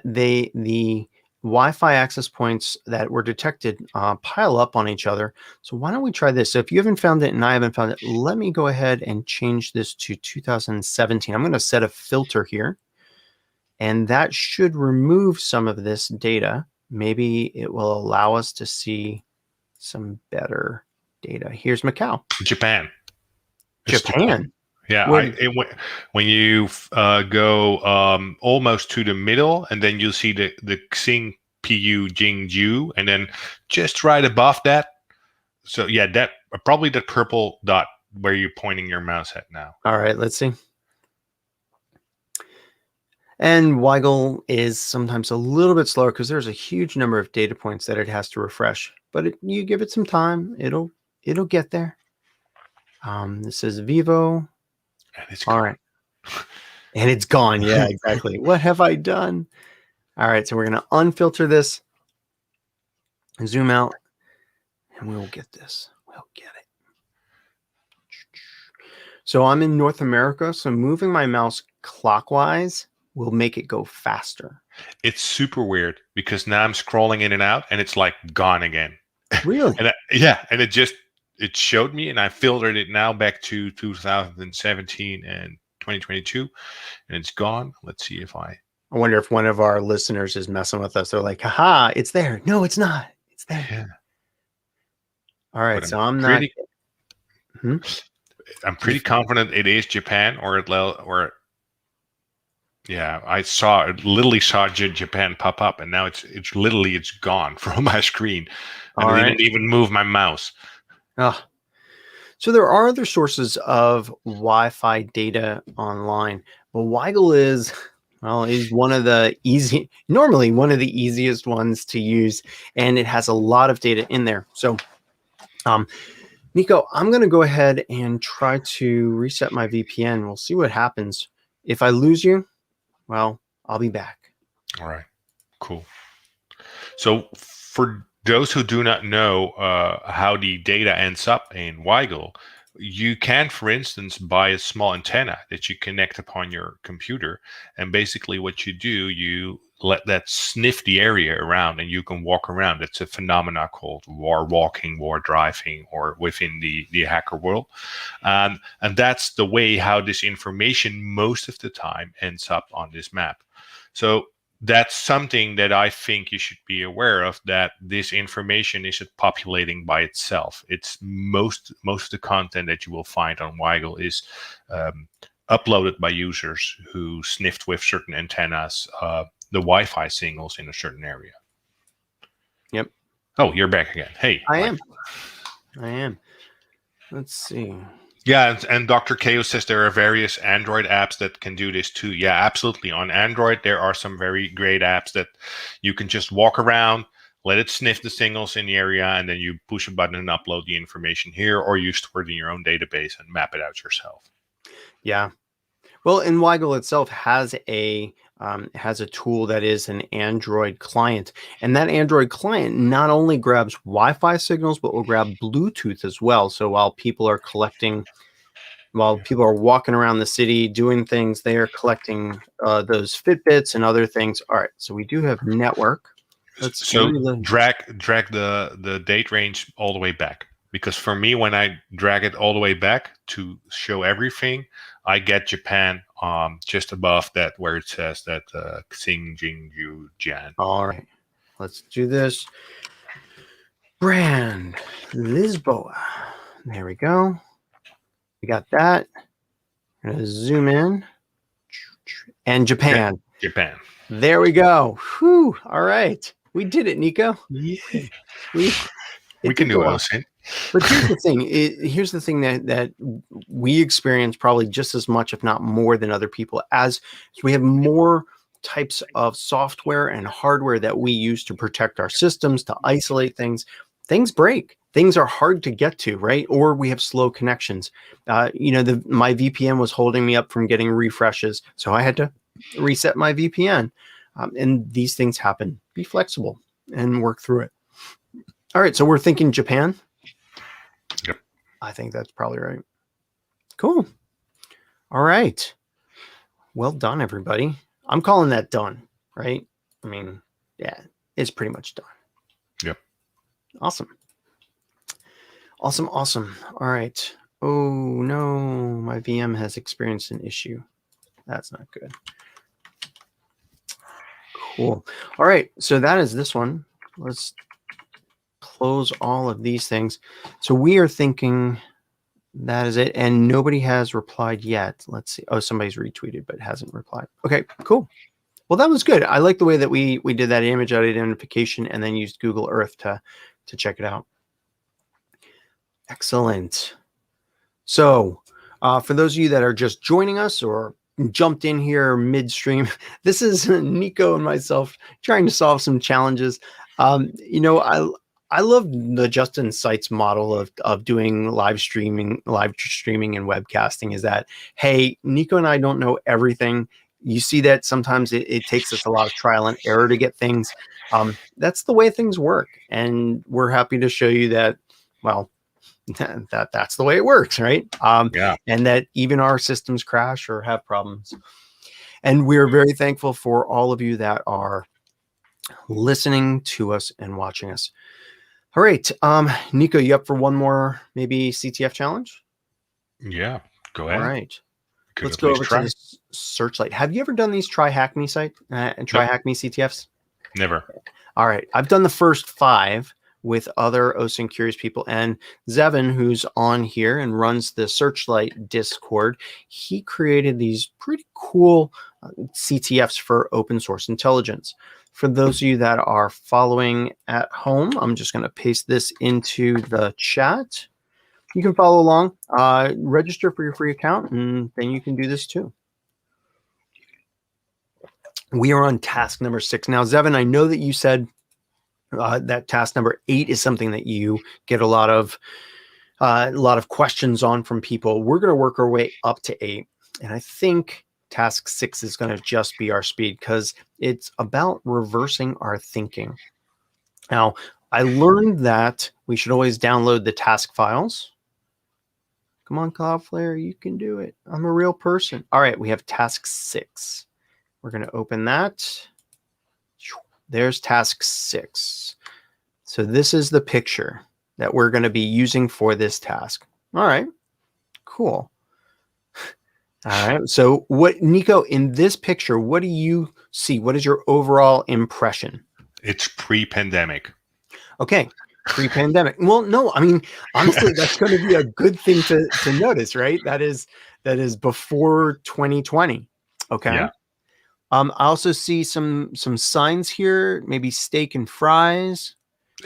the Wi-Fi access points that were detected pile up on each other. So why don't we try this? So if you haven't found it and I haven't found it, let me go ahead and change this to 2017. I'm going to set a filter here, and that should remove some of this data. Maybe it will allow us to see some better data. Here's Macau. Japan. Japan. Yeah, when you go almost to the middle, and then you'll see the Xing Pu Jingju, and then just right above that. So yeah, that probably the purple dot where you're pointing your mouse at now. All right, let's see. And Weigel is sometimes a little bit slower because there's a huge number of data points that it has to refresh. But you give it some time, it'll get there. This is Vivo. And it's gone. All right. And it's gone. Yeah, exactly. What have I done? All right, so we're going to unfilter this, zoom out, and we'll get this. We'll get it. So I'm in North America, so moving my mouse clockwise will make it go faster. It's super weird because now I'm scrolling in and out, and it's like gone again. Really? And it showed me, and I filtered it now back to 2017 and 2022, and it's gone. Let's see if I wonder if one of our listeners is messing with us. They're like, haha, it's there. No, it's not. It's there. Yeah. All right, so I'm pretty confident it is Japan, or yeah, I literally saw Japan pop up, and now it's gone from my screen. And I didn't even move my mouse. So there are other sources of Wi-Fi data online, but Weigel is one of the normally one of the easiest ones to use, and it has a lot of data in there. So, Nico, I'm going to go ahead and try to reset my VPN. We'll see what happens. If I lose you, well, I'll be back. All right, cool. So for those who do not know how the data ends up in Weigel, you can, for instance, buy a small antenna that you connect upon your computer. And basically what you do, you let that sniff the area around, and you can walk around. It's a phenomena called war walking, war driving, or within the hacker world. And that's the way how this information most of the time ends up on this map. So that's something that I think you should be aware of, that this information isn't populating by itself. It's most of the content that you will find on Weigel is uploaded by users who sniffed with certain antennas the Wi-Fi signals in a certain area. Yep. Oh, you're back again. Hey. I am. Let's see. Yeah, and Dr. Ko says there are various Android apps that can do this too. Yeah, absolutely. On Android, there are some very great apps that you can just walk around, let it sniff the signals in the area, and then you push a button and upload the information here, or you store it in your own database and map it out yourself. Yeah. Well, and Weigel itself has a tool that is an Android client, and that Android client not only grabs Wi-Fi signals, but will grab Bluetooth as well. So while people are walking around the city doing things, they are collecting those Fitbits and other things. All right, so we do have network. Let's So really. drag the date range all the way back. Because for me, when I drag it all the way back to show everything, I get Japan just above that where it says that Xing Jing Ju Jian. All right, let's do this. Brand Lisboa. There we go. We got that. I'm gonna zoom in. And Japan. Japan. There we go. Whew. All right. We did it, Nico. Yeah. We can do OSINT. But here's the thing. Here's the thing that we experience probably just as much, if not more, than other people. As we have more types of software and hardware that we use to protect our systems, to isolate things. Things break. Things are hard to get to, right? Or we have slow connections. My VPN was holding me up from getting refreshes, so I had to reset my VPN. And these things happen. Be flexible and work through it. All right, so we're thinking Japan. Yep. I think that's probably right. Cool. All right. Well done, everybody. I'm calling that done, right? I mean, yeah, it's pretty much done. Yep. Awesome. Awesome. All right. Oh, no. My VM has experienced an issue. That's not good. Cool. All right. So that is this one. Let's close all of these things. So we are thinking that is it. And nobody has replied yet. Let's see. Oh, somebody's retweeted but hasn't replied. Okay, cool. Well, that was good. I like the way that we did that image identification and then used Google Earth to check it out. Excellent. So for those of you that are just joining us or jumped in here midstream, this is Nico and myself trying to solve some challenges. I love the Justin Sites model of doing live streaming and webcasting is that, hey, Nico and I don't know everything. You see that sometimes it takes us a lot of trial and error to get things. That's the way things work. And we're happy to show you that, well, that's the way it works, right? Yeah. And that even our systems crash or have problems. And we're very thankful for all of you that are listening to us and watching us. All right, Nico, you up for one more maybe CTF challenge? Yeah, go ahead. All right, let's go over to the Searchlight. Have you ever done these Try Hack Me site and Try Hack Me CTFs? Never. All right, I've done the first 5 with other OSINT Curious people, and Zevin, who's on here and runs the Searchlight Discord, he created these pretty cool CTFs for open source intelligence. For those of you that are following at home, I'm just going to paste this into the chat. You can follow along, register for your free account, and then you can do this too. We are on task number 6. Now, Zevin, I know that you said that task number 8 is something that you get a lot of questions on from people. We're going to work our way up to 8, and I think task 6 is going to just be our speed because it's about reversing our thinking. Now, I learned that we should always download the task files. Come on, Cloudflare, you can do it. I'm a real person. All right, we have task 6. We're going to open that. There's task 6. So this is the picture that we're going to be using for this task. All right, cool. All right. So what, Nico, in this picture, what do you see? What is your overall impression? It's pre-pandemic. Okay. Pre-pandemic. Well, no, I mean, honestly, that's going to be a good thing to notice, right? That is before 2020. Okay. Yeah. I also see some signs here, maybe steak and fries.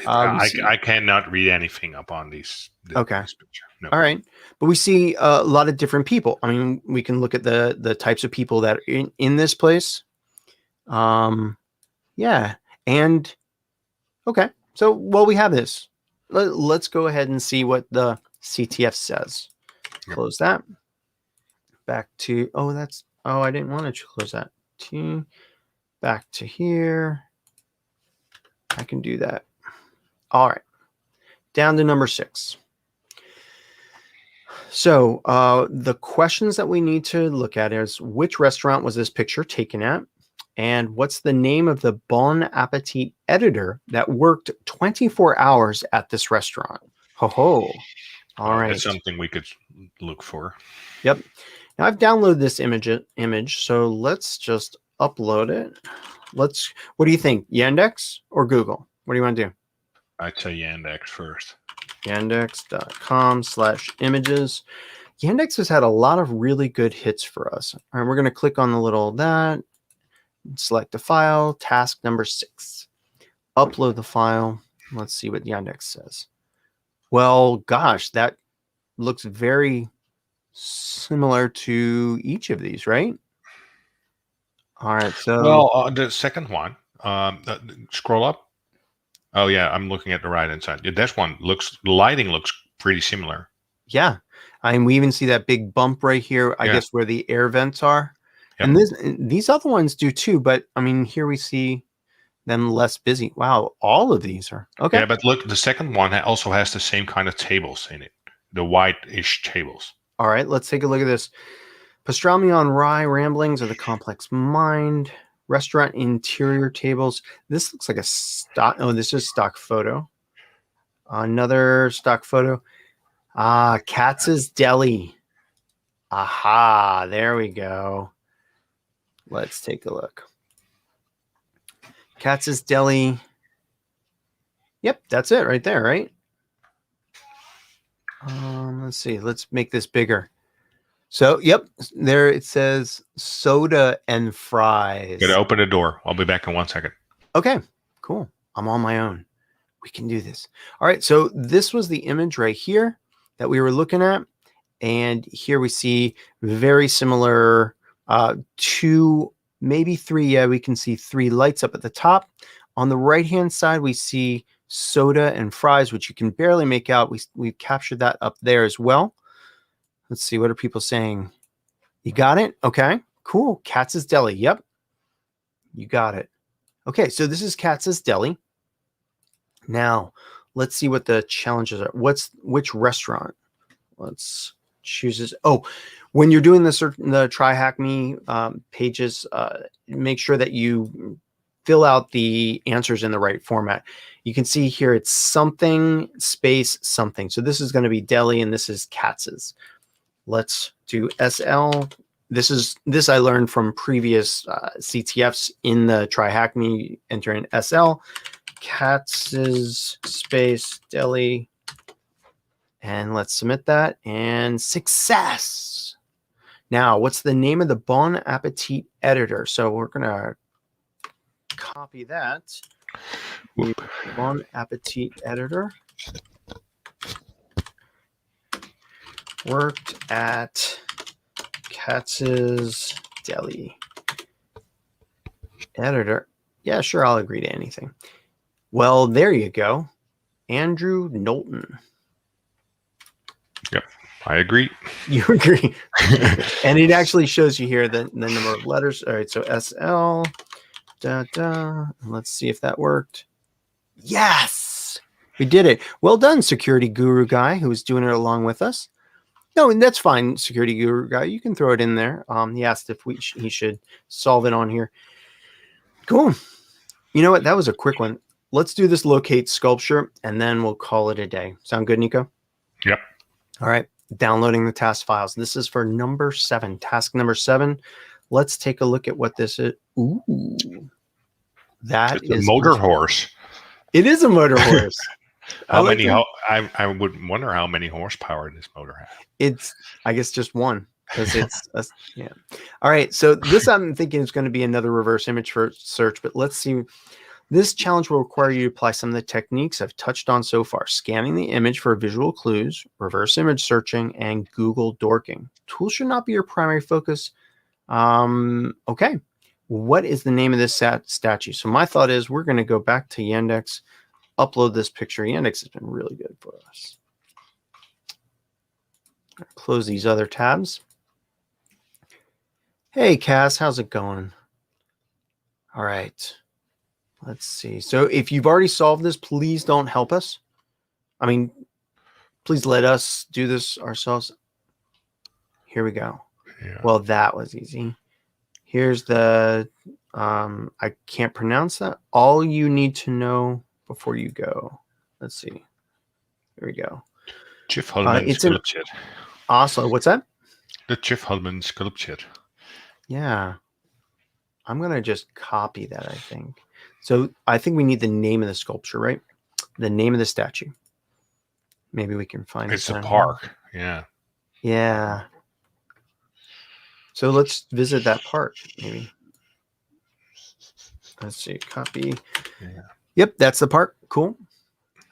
I cannot read anything up on these. Okay. This picture. No. All right. But we see a lot of different people. I mean, we can look at the types of people that are in this place. Yeah. And okay. So, well, we have this. Let's go ahead and see what the CTF says. Yep. Close that. Back to, I didn't want to close that. Back to here. I can do that. All right. Down to number 6. So the questions that we need to look at is, which restaurant was this picture taken at? And what's the name of the Bon Appetit editor that worked 24 hours at this restaurant? Ho ho. All right. That's something we could look for. Yep. Now I've downloaded this image, so let's just upload it. What do you think? Yandex or Google? What do you want to do? I'd say Yandex first. Yandex.com/images. Yandex has had a lot of really good hits for us. All right, we're going to click on the little that, select the file, task number 6. Upload the file. Let's see what Yandex says. Well, gosh, that looks very similar to each of these, right? All right, so well, the second one, scroll up. Oh yeah, I'm looking at the right hand side. Yeah, this one the lighting looks pretty similar. yeah, I mean, we even see that big bump right here. I guess where the air vents are, and these other ones do too. But I mean, here we see them less busy. Wow, all of these are okay. Yeah, but look, the second one also has the same kind of tables in it, the white-ish tables. All right, let's take a look at this. Pastrami on rye, ramblings of the complex mind, restaurant interior tables. This looks like a stock. Oh, this is stock photo. Another stock photo. Katz's Deli. Aha, there we go. Let's take a look. Katz's Deli. Yep, that's it right there, right? Let's see. Let's make this bigger. So, yep, there it says soda and fries. Gotta open the door. I'll be back in 1 second. Okay, cool. I'm on my own. We can do this. All right, so this was the image right here that we were looking at. And here we see very similar 2, maybe 3. Yeah, we can see 3 lights up at the top. On the right-hand side, we see soda and fries, which you can barely make out. We've captured that up there as well. Let's see. What are people saying? You got it? Okay, cool. Katz's Deli. Yep. You got it. Okay, so this is Katz's Deli. Now, let's see what the challenges are. Which restaurant? Let's choose this. Oh, when you're doing the Try Hack Me pages, make sure that you fill out the answers in the right format. You can see here it's something space something. So this is going to be deli and this is Katz's. Let's do SL. This I learned from previous CTFs in the Try Hack Me. Enter in SL, Katz's space deli, and let's submit that. And success. Now, what's the name of the Bon Appetit editor? So we're gonna copy that. Bon Appetit editor. Worked at Katz's Deli. Editor. Yeah, sure, I'll agree to anything. Well, there you go. Andrew Knowlton. Yep, I agree. You agree. And it actually shows you here the number of letters. All right, so SL. Let's see if that worked. Yes! We did it. Well done, security guru guy who was doing it along with us. No, and that's fine, security guru guy. You can throw it in there. He asked if he should solve it on here. Cool. You know what? That was a quick one. Let's do this locate sculpture, and then we'll call it a day. Sound good, Nico? Yep. All right. Downloading the task files. This is for number 7. Task number 7. Let's take a look at what this is. Ooh. That is a motor horse. It is a motor horse. I would wonder how many horsepower this motor has. It's, I guess, just one, because it's yeah. All right, so this I'm thinking is going to be another reverse image for search, but let's see This challenge will require you to apply some of the techniques I've touched on so far: scanning the image for visual clues, reverse image searching, and Google dorking. Tools should not be your primary focus. Okay. What is the name of this statue? So my thought is we're going to go back to Yandex, upload this picture. Yandex has been really good for us. Close these other tabs. Hey, Cass, how's it going? All right. Let's see. So if you've already solved this, please don't help us. I mean, please let us do this ourselves. Here we go. Yeah. Well, that was easy. Here's the, I can't pronounce that. All you need to know before you go. Let's see. Here we go. Chif Holman It's in sculpture. Oslo. What's that? The Chif Holman sculpture. Yeah. I'm going to just copy that, I think. So I think we need the name of the sculpture, right? The name of the statue. Maybe we can find It's it. a park. Yeah. Yeah. So let's visit that park, maybe. Let's see. Copy. Yeah. Yep, that's the park. Cool.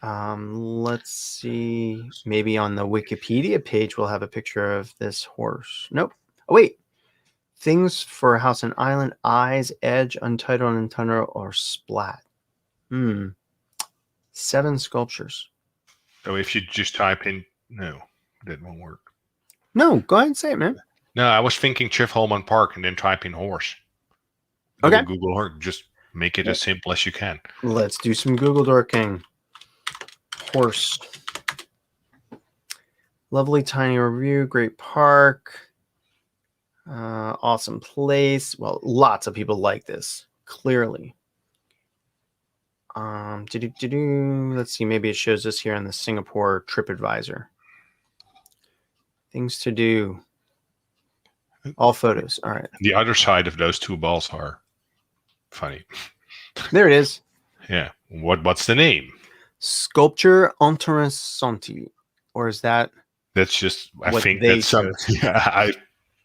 Let's see. Maybe on the Wikipedia page, we'll have a picture of this horse. Nope. Oh, wait. Things for a house and island: eyes, edge, untitled, and tundra, or splat. 7 sculptures. So if you just type in, no, that won't work. No, go ahead and say it, man. No, I was thinking Chif Holman Park and then type in horse. Okay. Google horse. Just make it as simple as you can. Let's do some Google dorking. Horse. Lovely tiny review. Great park. Awesome place. Well, lots of people like this, clearly. Let's see. Maybe it shows us here on the Singapore TripAdvisor. Things to do. All photos. All right. The other side of those 2 balls are funny. There it is. Yeah. What's the name? Sculpture Interessanti. Or is that? That's just, I what think they that's some, yeah, I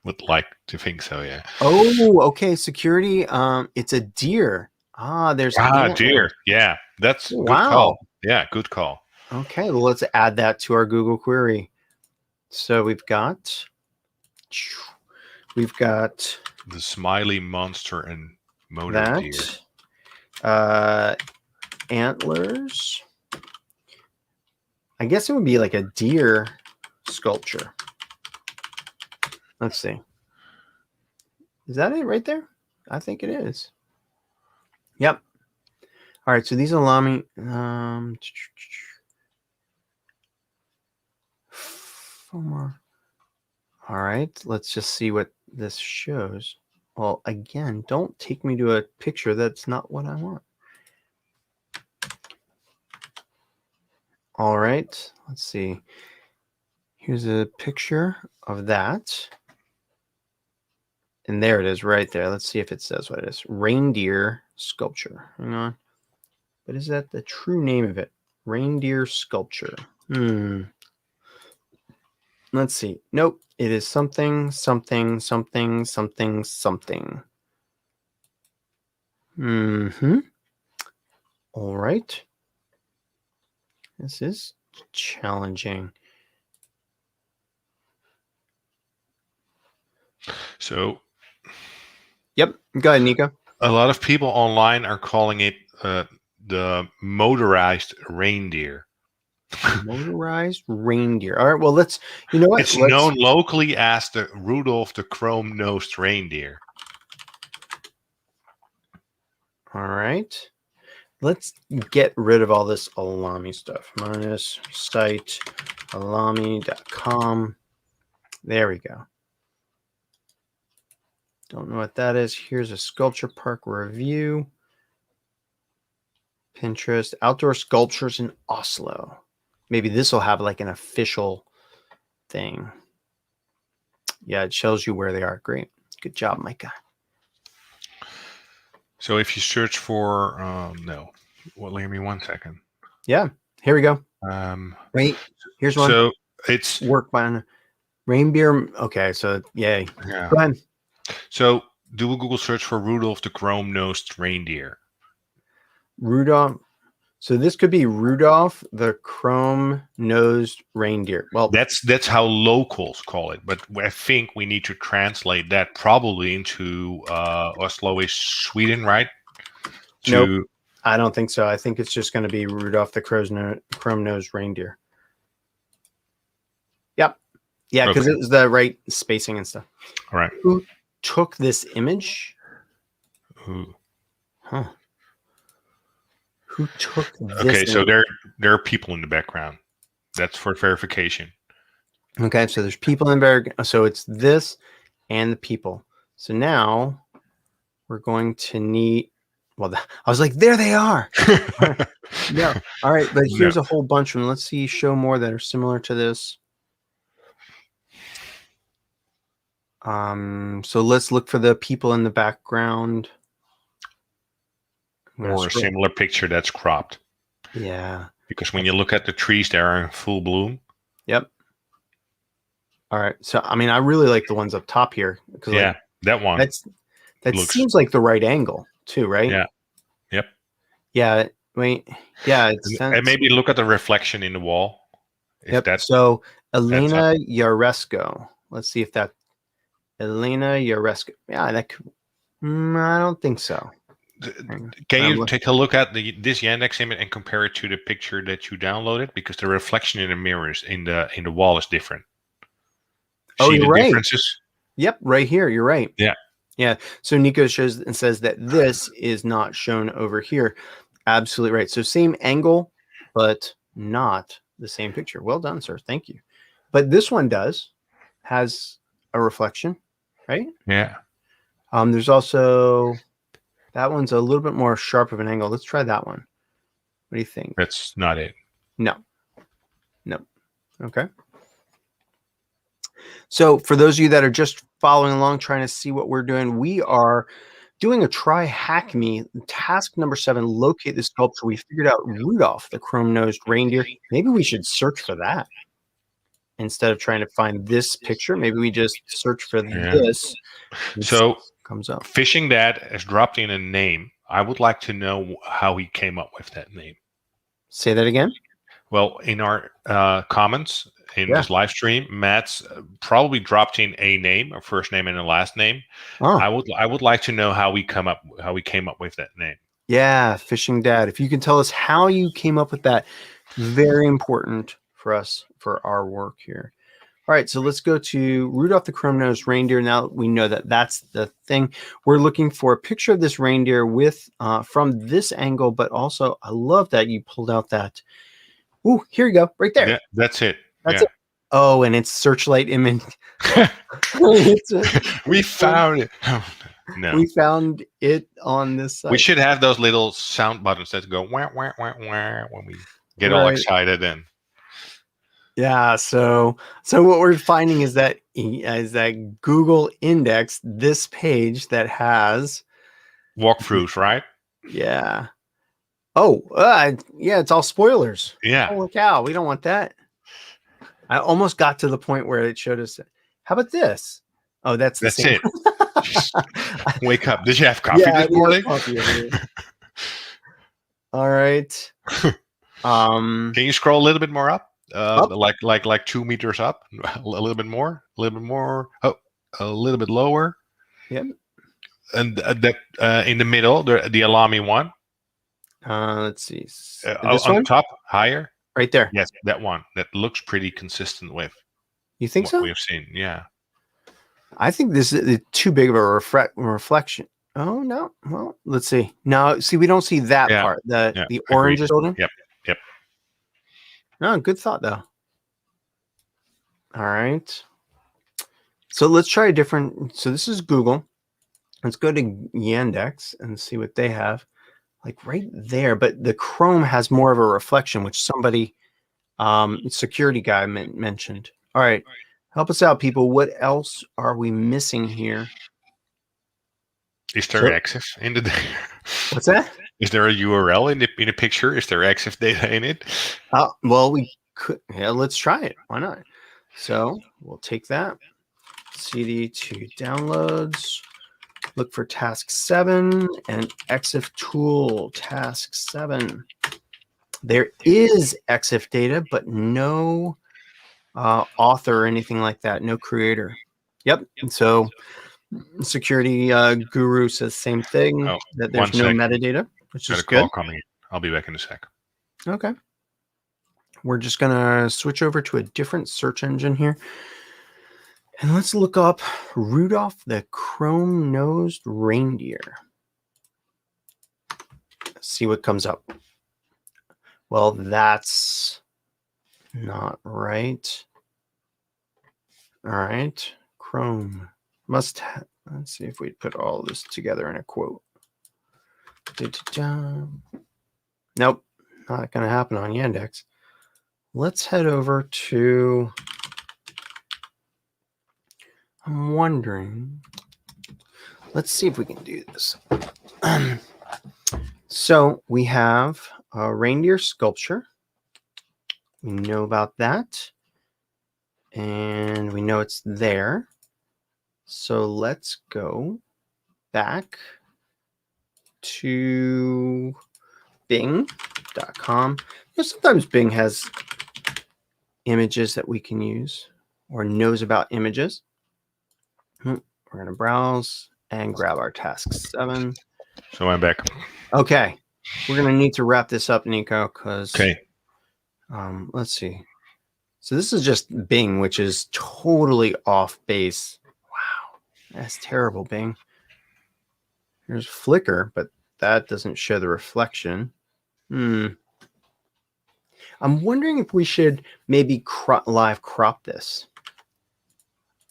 would like to think so, yeah. Oh, okay. Security. It's a deer. There's deer. Yeah, that's good wow. call. Yeah, good call. Okay, well, let's add that to our Google query. So we've got the smiley monster and motor deer. Antlers. I guess it would be like a deer sculpture. Let's see. Is that it right there? I think it is. Yep. All right, so these allow me. Four more. All right, let's just see what this shows. Well, again, don't take me to a picture that's not what I want. All right, let's see. Here's a picture of that. And there it is right there. Let's see if it says what it is. Reindeer sculpture. Hang on. But is that the true name of it? Reindeer sculpture. Let's see. Nope. It is something, something, something, something, something. All right. This is challenging. So, yep. Go ahead, Nico. A lot of people online are calling it the motorized reindeer. Motorized reindeer. All right. Well, let's. You know what? It's known locally as the Rudolph the Chrome-Nosed Reindeer. All right. Let's get rid of all this Alami stuff. Minus site alami.com. There we go. Don't know what that is. Here's a sculpture park review. Pinterest. Outdoor sculptures in Oslo. Maybe this will have like an official thing. Yeah, it shows you where they are. Great. Good job, Micah. So if you search for, no, well, give me 1 second. Yeah, here we go. Wait, here's one. So it's work by reindeer. Okay, so yay. Yeah. Go ahead. So do a Google search for Rudolph the Chrome-Nosed Reindeer. Rudolph. So this could be Rudolph the Chrome-Nosed Reindeer. Well, that's how locals call it, but I think we need to translate that probably into Oslo-ish Sweden, right? nope, I don't think so. I think it's just going to be Rudolph the Chrome-Nosed Reindeer. Yep. Yeah, because it was the right spacing and stuff. All right. Who took this image? Who? Huh. Who took this? Okay, so there are people in the background. That's for verification. Okay, so there's people in there. So it's this and the people. So now we're going to need. Well, I was like, there they are. Yeah. All right, but here's a whole bunch of them. Let's see, show more that are similar to this. So let's look for the people in the background. Or a similar picture that's cropped. Yeah. Because when you look at the trees, they are in full bloom. Yep. All right. So, I mean, I really like the ones up top here. Yeah, like, that one. That seems like the right angle too, right? Yeah. Yep. Yeah. Wait. Yeah. And maybe look at the reflection in the wall. Yep. So Elena Yaresko. Let's see if that Elena Yaresko. Yeah, that could. I don't think so. Can you take a look at this Yandex image and compare it to the picture that you downloaded? Because the reflection in the mirrors in the wall is different. See the right. Differences? Yep, right here. You're right. Yeah. Yeah. So Nico shows and says that this is not shown over here. Absolutely right. So same angle, but not the same picture. Well done, sir. Thank you. But this one has a reflection, right? Yeah. There's also that one's a little bit more sharp of an angle. Let's try that one. What do you think? That's not it. No. Okay. So for those of you that are just following along, trying to see what we're doing, we are doing a try hack me. Task number 7, locate the sculpture. We figured out Rudolph the Chrome-Nosed Reindeer. Maybe we should search for that instead of trying to find this picture. Maybe we just search for this. So comes up. Fishing Dad has dropped in a name. I would like to know how he came up with that name. Say that again. Well, in our comments in this live stream, Matt's probably dropped in a name, a first name and a last name. Oh. I would like to know how he came up with that name. Yeah, Fishing Dad. If you can tell us how you came up with that, very important for us for our work here. All right, so let's go to Rudolph the Chrome-Nosed Reindeer. Now we know that that's the thing. We're looking for a picture of this reindeer with from this angle, but also I love that you pulled out that. Ooh, here you go, right there. Yeah, that's it. That's it. Oh, and it's searchlight image. We found it. Oh, no. We found it on this side. We should have those little sound buttons that go wah, wah, wah, wah, when we get all excited and. Yeah, so what we're finding is that Google indexed this page that has walkthroughs, right? Yeah. Oh, yeah, it's all spoilers. Yeah. Holy cow, we don't want that. I almost got to the point where it showed us. How about this? Oh, that's it. Wake up. Did you have coffee this morning? All right. Can you scroll a little bit more up? Like 2 meters up, a little bit more, oh, a little bit lower. Yep. And in the middle, the Alami one. Let's see. On top, higher. Right there. Yes, that one. That looks pretty consistent with. You think so? We've seen, yeah. I think this is too big of a reflection. Oh no. Well, let's see. No, see, we don't see that part. The orange is holding. Yep. No, good thought though. All right. So let's try a different. So this is Google. Let's go to Yandex and see what they have. Like right there, but the Chrome has more of a reflection, which somebody, security guy mentioned. All right. Help us out, people. What else are we missing here? Is there EXIF in the? What's that? Is there a URL in the picture? Is there EXIF data in it? Well, we could. Yeah, let's try it. Why not? So we'll take that. CD to downloads. Look for task 7 and EXIF tool task 7. There is EXIF data, but no author or anything like that. No creator. Yep. So security guru says same thing, Oh, that one there's no sec. metadata, which Got is a call good. coming in. I'll be back in a sec. Okay. We're just going to switch over to a different search engine here. And let's look up Rudolph the Chrome-Nosed Reindeer. See what comes up. Well, that's not right. All right. Chrome let's see if we put all this together in a quote. Nope, not going to happen on Yandex. Let's head over to, I'm wondering, let's see if we can do this. So we have a reindeer sculpture. We know about that. And we know it's there. So let's go back to bing.com. Sometimes Bing has images that we can use or knows about images. We're going to browse and grab our task 7. So I'm back. Okay. We're going to need to wrap this up, Nico, because let's see. So this is just Bing, which is totally off base. Wow. That's terrible, Bing. Here's Flickr, but that doesn't show the reflection. I'm wondering if we should maybe live crop this.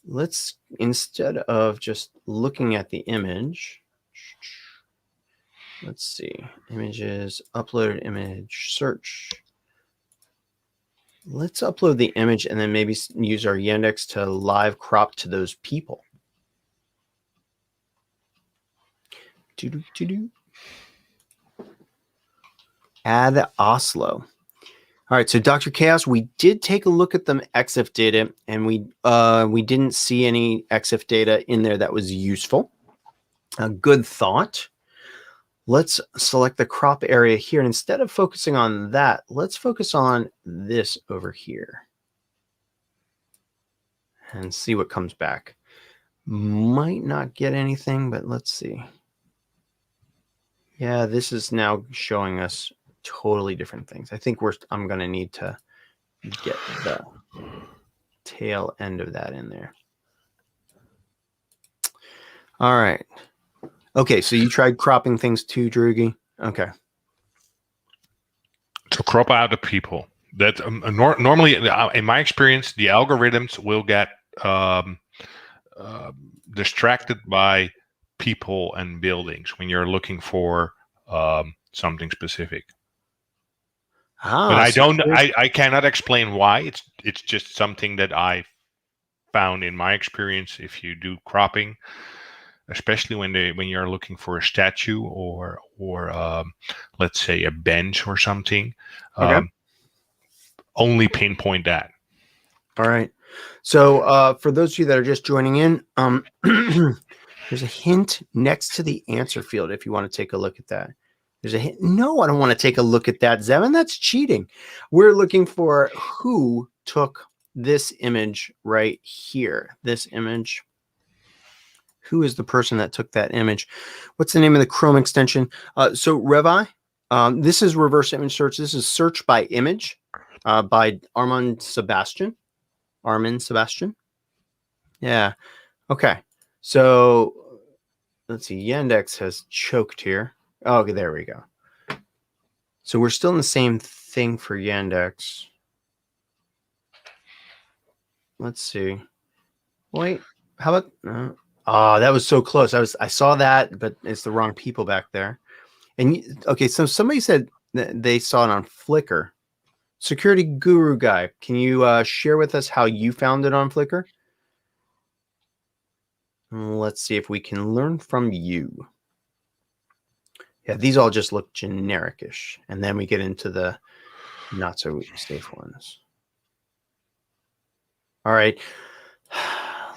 Let's, instead of just looking at the image, let's see, images, uploaded image, search. Let's upload the image and then maybe use our Yandex to live crop to those people. Add Oslo. All right, so Dr. Chaos, we did take a look at the EXIF data, and we didn't see any EXIF data in there that was useful. A good thought. Let's select the crop area here, and instead of focusing on that, let's focus on this over here and see what comes back. Might not get anything, but let's see. Yeah, this is now showing us totally different things. I think I'm going to need to get the tail end of that in there. All right. Okay, so you tried cropping things too, Drugi? Okay. To crop out the people. That normally, in my experience, the algorithms will get distracted by people and buildings when you're looking for something specific. But I cannot explain why. It's just something that I found in my experience. If you do cropping, especially when you're looking for a statue or let's say a bench or something, okay. Only pinpoint that. All right. So for those of you that are just joining in, there's a hint next to the answer field if you want to take a look at that. There's a hint. No, I don't want to take a look at that, Zevin. That's cheating. We're looking for who took this image right here. This image. Who is the person that took that image? What's the name of the Chrome extension? So Revi, this is reverse image search. This is search by image by Armand Sebastian. Yeah. Okay. So let's see. Yandex has choked here. Oh, okay, there we go. So we're still in the same thing for Yandex. Let's see. Wait, how about? Oh, that was so close. I saw that, but it's the wrong people back there. And okay, so somebody said that they saw it on Flickr. Security Guru Guy, can you share with us how you found it on Flickr? Let's see if we can learn from you. Yeah, these all just look generic-ish. And then we get into the not so safe ones. All right.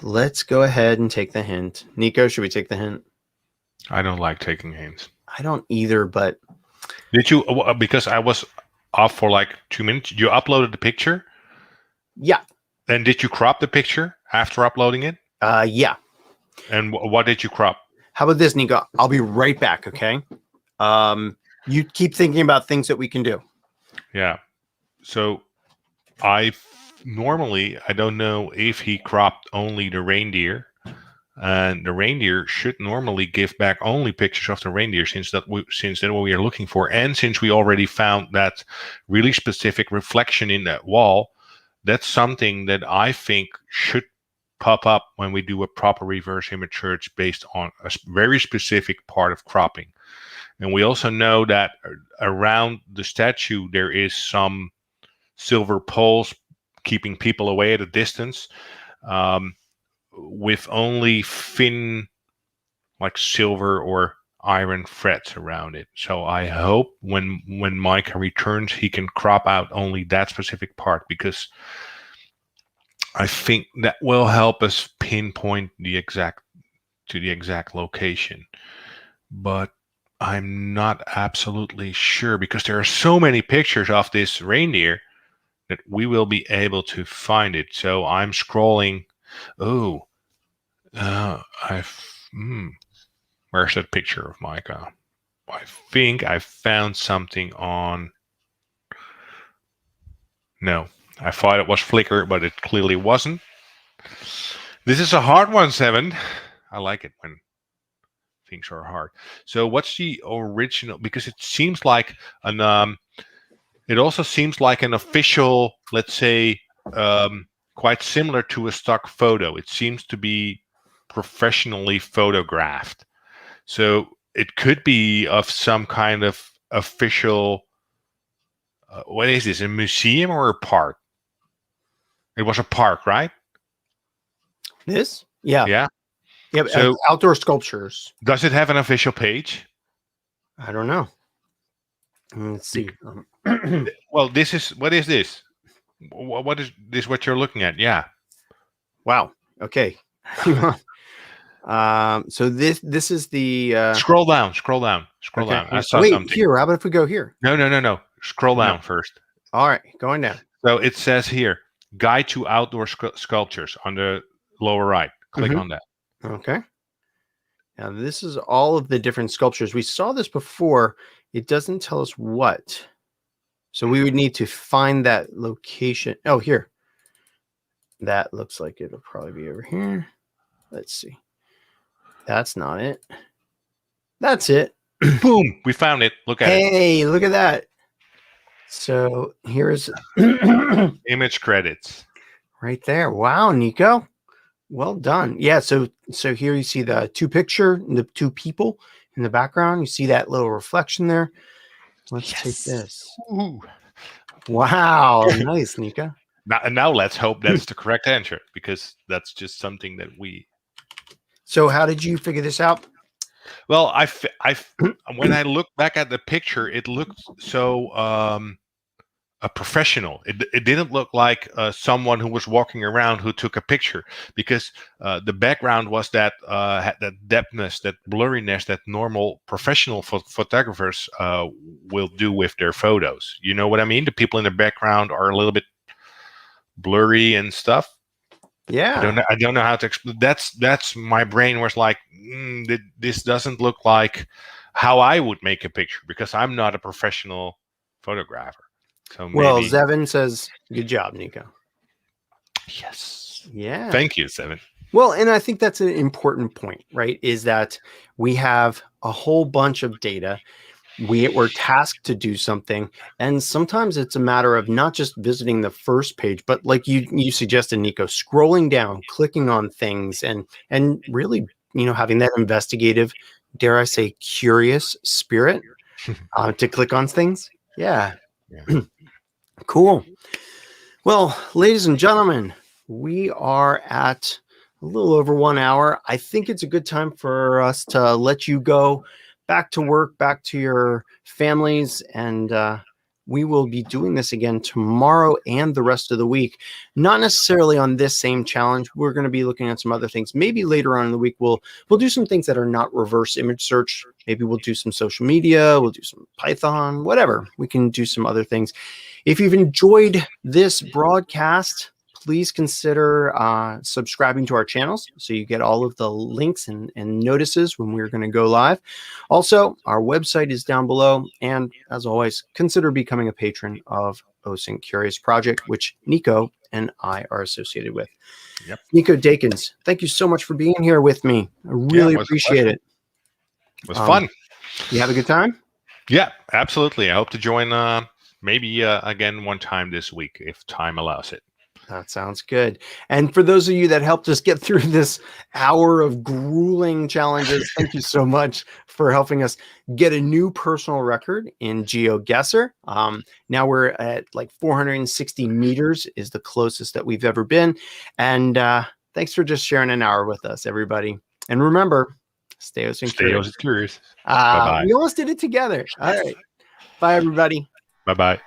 Let's go ahead and take the hint. Nico, should we take the hint? I don't like taking names. I don't either, but Did you? Because I was off for like 2 minutes. You uploaded the picture. yeah. Then did you crop the picture after uploading it? Yeah. And what did you crop? How about this, Nico? I'll be right back, okay? You keep thinking about things that we can do. Yeah. So normally I don't know if he cropped only the reindeer, and the reindeer should normally give back only pictures of the reindeer since that's what we are looking for, and since we already found that really specific reflection in that wall. That's something that I think should pop up when we do a proper reverse image search based on a very specific part of cropping. And we also know that around the statue there is some silver poles keeping people away at a distance, with only thin, like silver or iron threads around it. So I hope when Micah returns, he can crop out only that specific part, because I think that will help us pinpoint the exact location. But I'm not absolutely sure, because there are so many pictures of this reindeer that we will be able to find it. So I'm scrolling. Oh, where's that picture of Micah? I think I found something on. No, I thought it was Flickr, but it clearly wasn't. This is a hard one, Seven. I like it when things are hard. So what's the original? Because it seems like an it also seems like an official, let's say, quite similar to a stock photo. It seems to be professionally photographed. So it could be of some kind of official, what is this, a museum or a park? It was a park, right? This? Yeah. Yeah. Yeah. So Outdoor sculptures. does it have an official page? I don't know. Let's see. Well, what is this? What is this? What you're looking at? Yeah. Wow. Okay. So this is the Scroll down. okay. Down. I saw Wait, something. here. How about if we go here? No. Scroll down first. All right, going down. So it says here, Guide to Outdoor Sculptures on the lower right. Click on that. Okay. Now this is all of the different sculptures. We saw this before. It doesn't tell us what. So we would need to find that location. Oh, here. That looks like it'll probably be over here. Let's see. That's not it. That's it. Boom. We found it. Look at it. Hey, look at that. So here's Image credits. right there. Wow, Nico. Well done. Yeah, so here you see the the two people in the background. You see that little reflection there. Let's take this. Ooh. Wow, nice, Nico. Now let's hope that's the correct answer, because that's just something that we. So how did you figure this out? Well, when I look back at the picture, it looked so a professional. It didn't look like someone who was walking around who took a picture, because the background was that had that depthness, that blurriness that normal professional photographers will do with their photos. You know what I mean? The people in the background are a little bit blurry and stuff. Yeah. I don't know how to explain. That's my brain was like, this doesn't look like how I would make a picture, because I'm not a professional photographer. So well, Zevin says, good job, Nico. Yes. Yeah. Thank you, Zevin. Well, and I think that's an important point, right? Is that we have a whole bunch of data. We're tasked to do something, and sometimes it's a matter of not just visiting the first page, but like you suggested, Nico, scrolling down, clicking on things, and really, having that investigative, dare I say, curious spirit to click on things. Yeah. Cool. Well, ladies and gentlemen, we are at a little over 1 hour. I think it's a good time for us to let you go back to work, back to your families, and we will be doing this again tomorrow and the rest of the week. Not necessarily on this same challenge. We're going to be looking at some other things. Maybe later on in the week, we'll do some things that are not reverse image search. Maybe we'll do some social media. We'll do some Python, whatever. We can do some other things. If you've enjoyed this broadcast, please consider subscribing to our channels so you get all of the links and notices when we're going to go live. Also, our website is down below. And as always, consider becoming a patron of OSINT Curious Project, which Nico and I are associated with. Yep. Nico Dakins, thank you so much for being here with me. I really appreciate it. It was fun. You have a good time? Yeah, absolutely. I hope to join maybe again one time this week if time allows it. That sounds good. And for those of you that helped us get through this hour of grueling challenges, thank you so much for helping us get a new personal record in Geoguessr. Now we're at like 460 meters is the closest that we've ever been. And thanks for just sharing an hour with us, everybody. And remember, stay OSINT curious. Bye-bye. We almost did it together. All right. Bye, everybody. Bye-bye.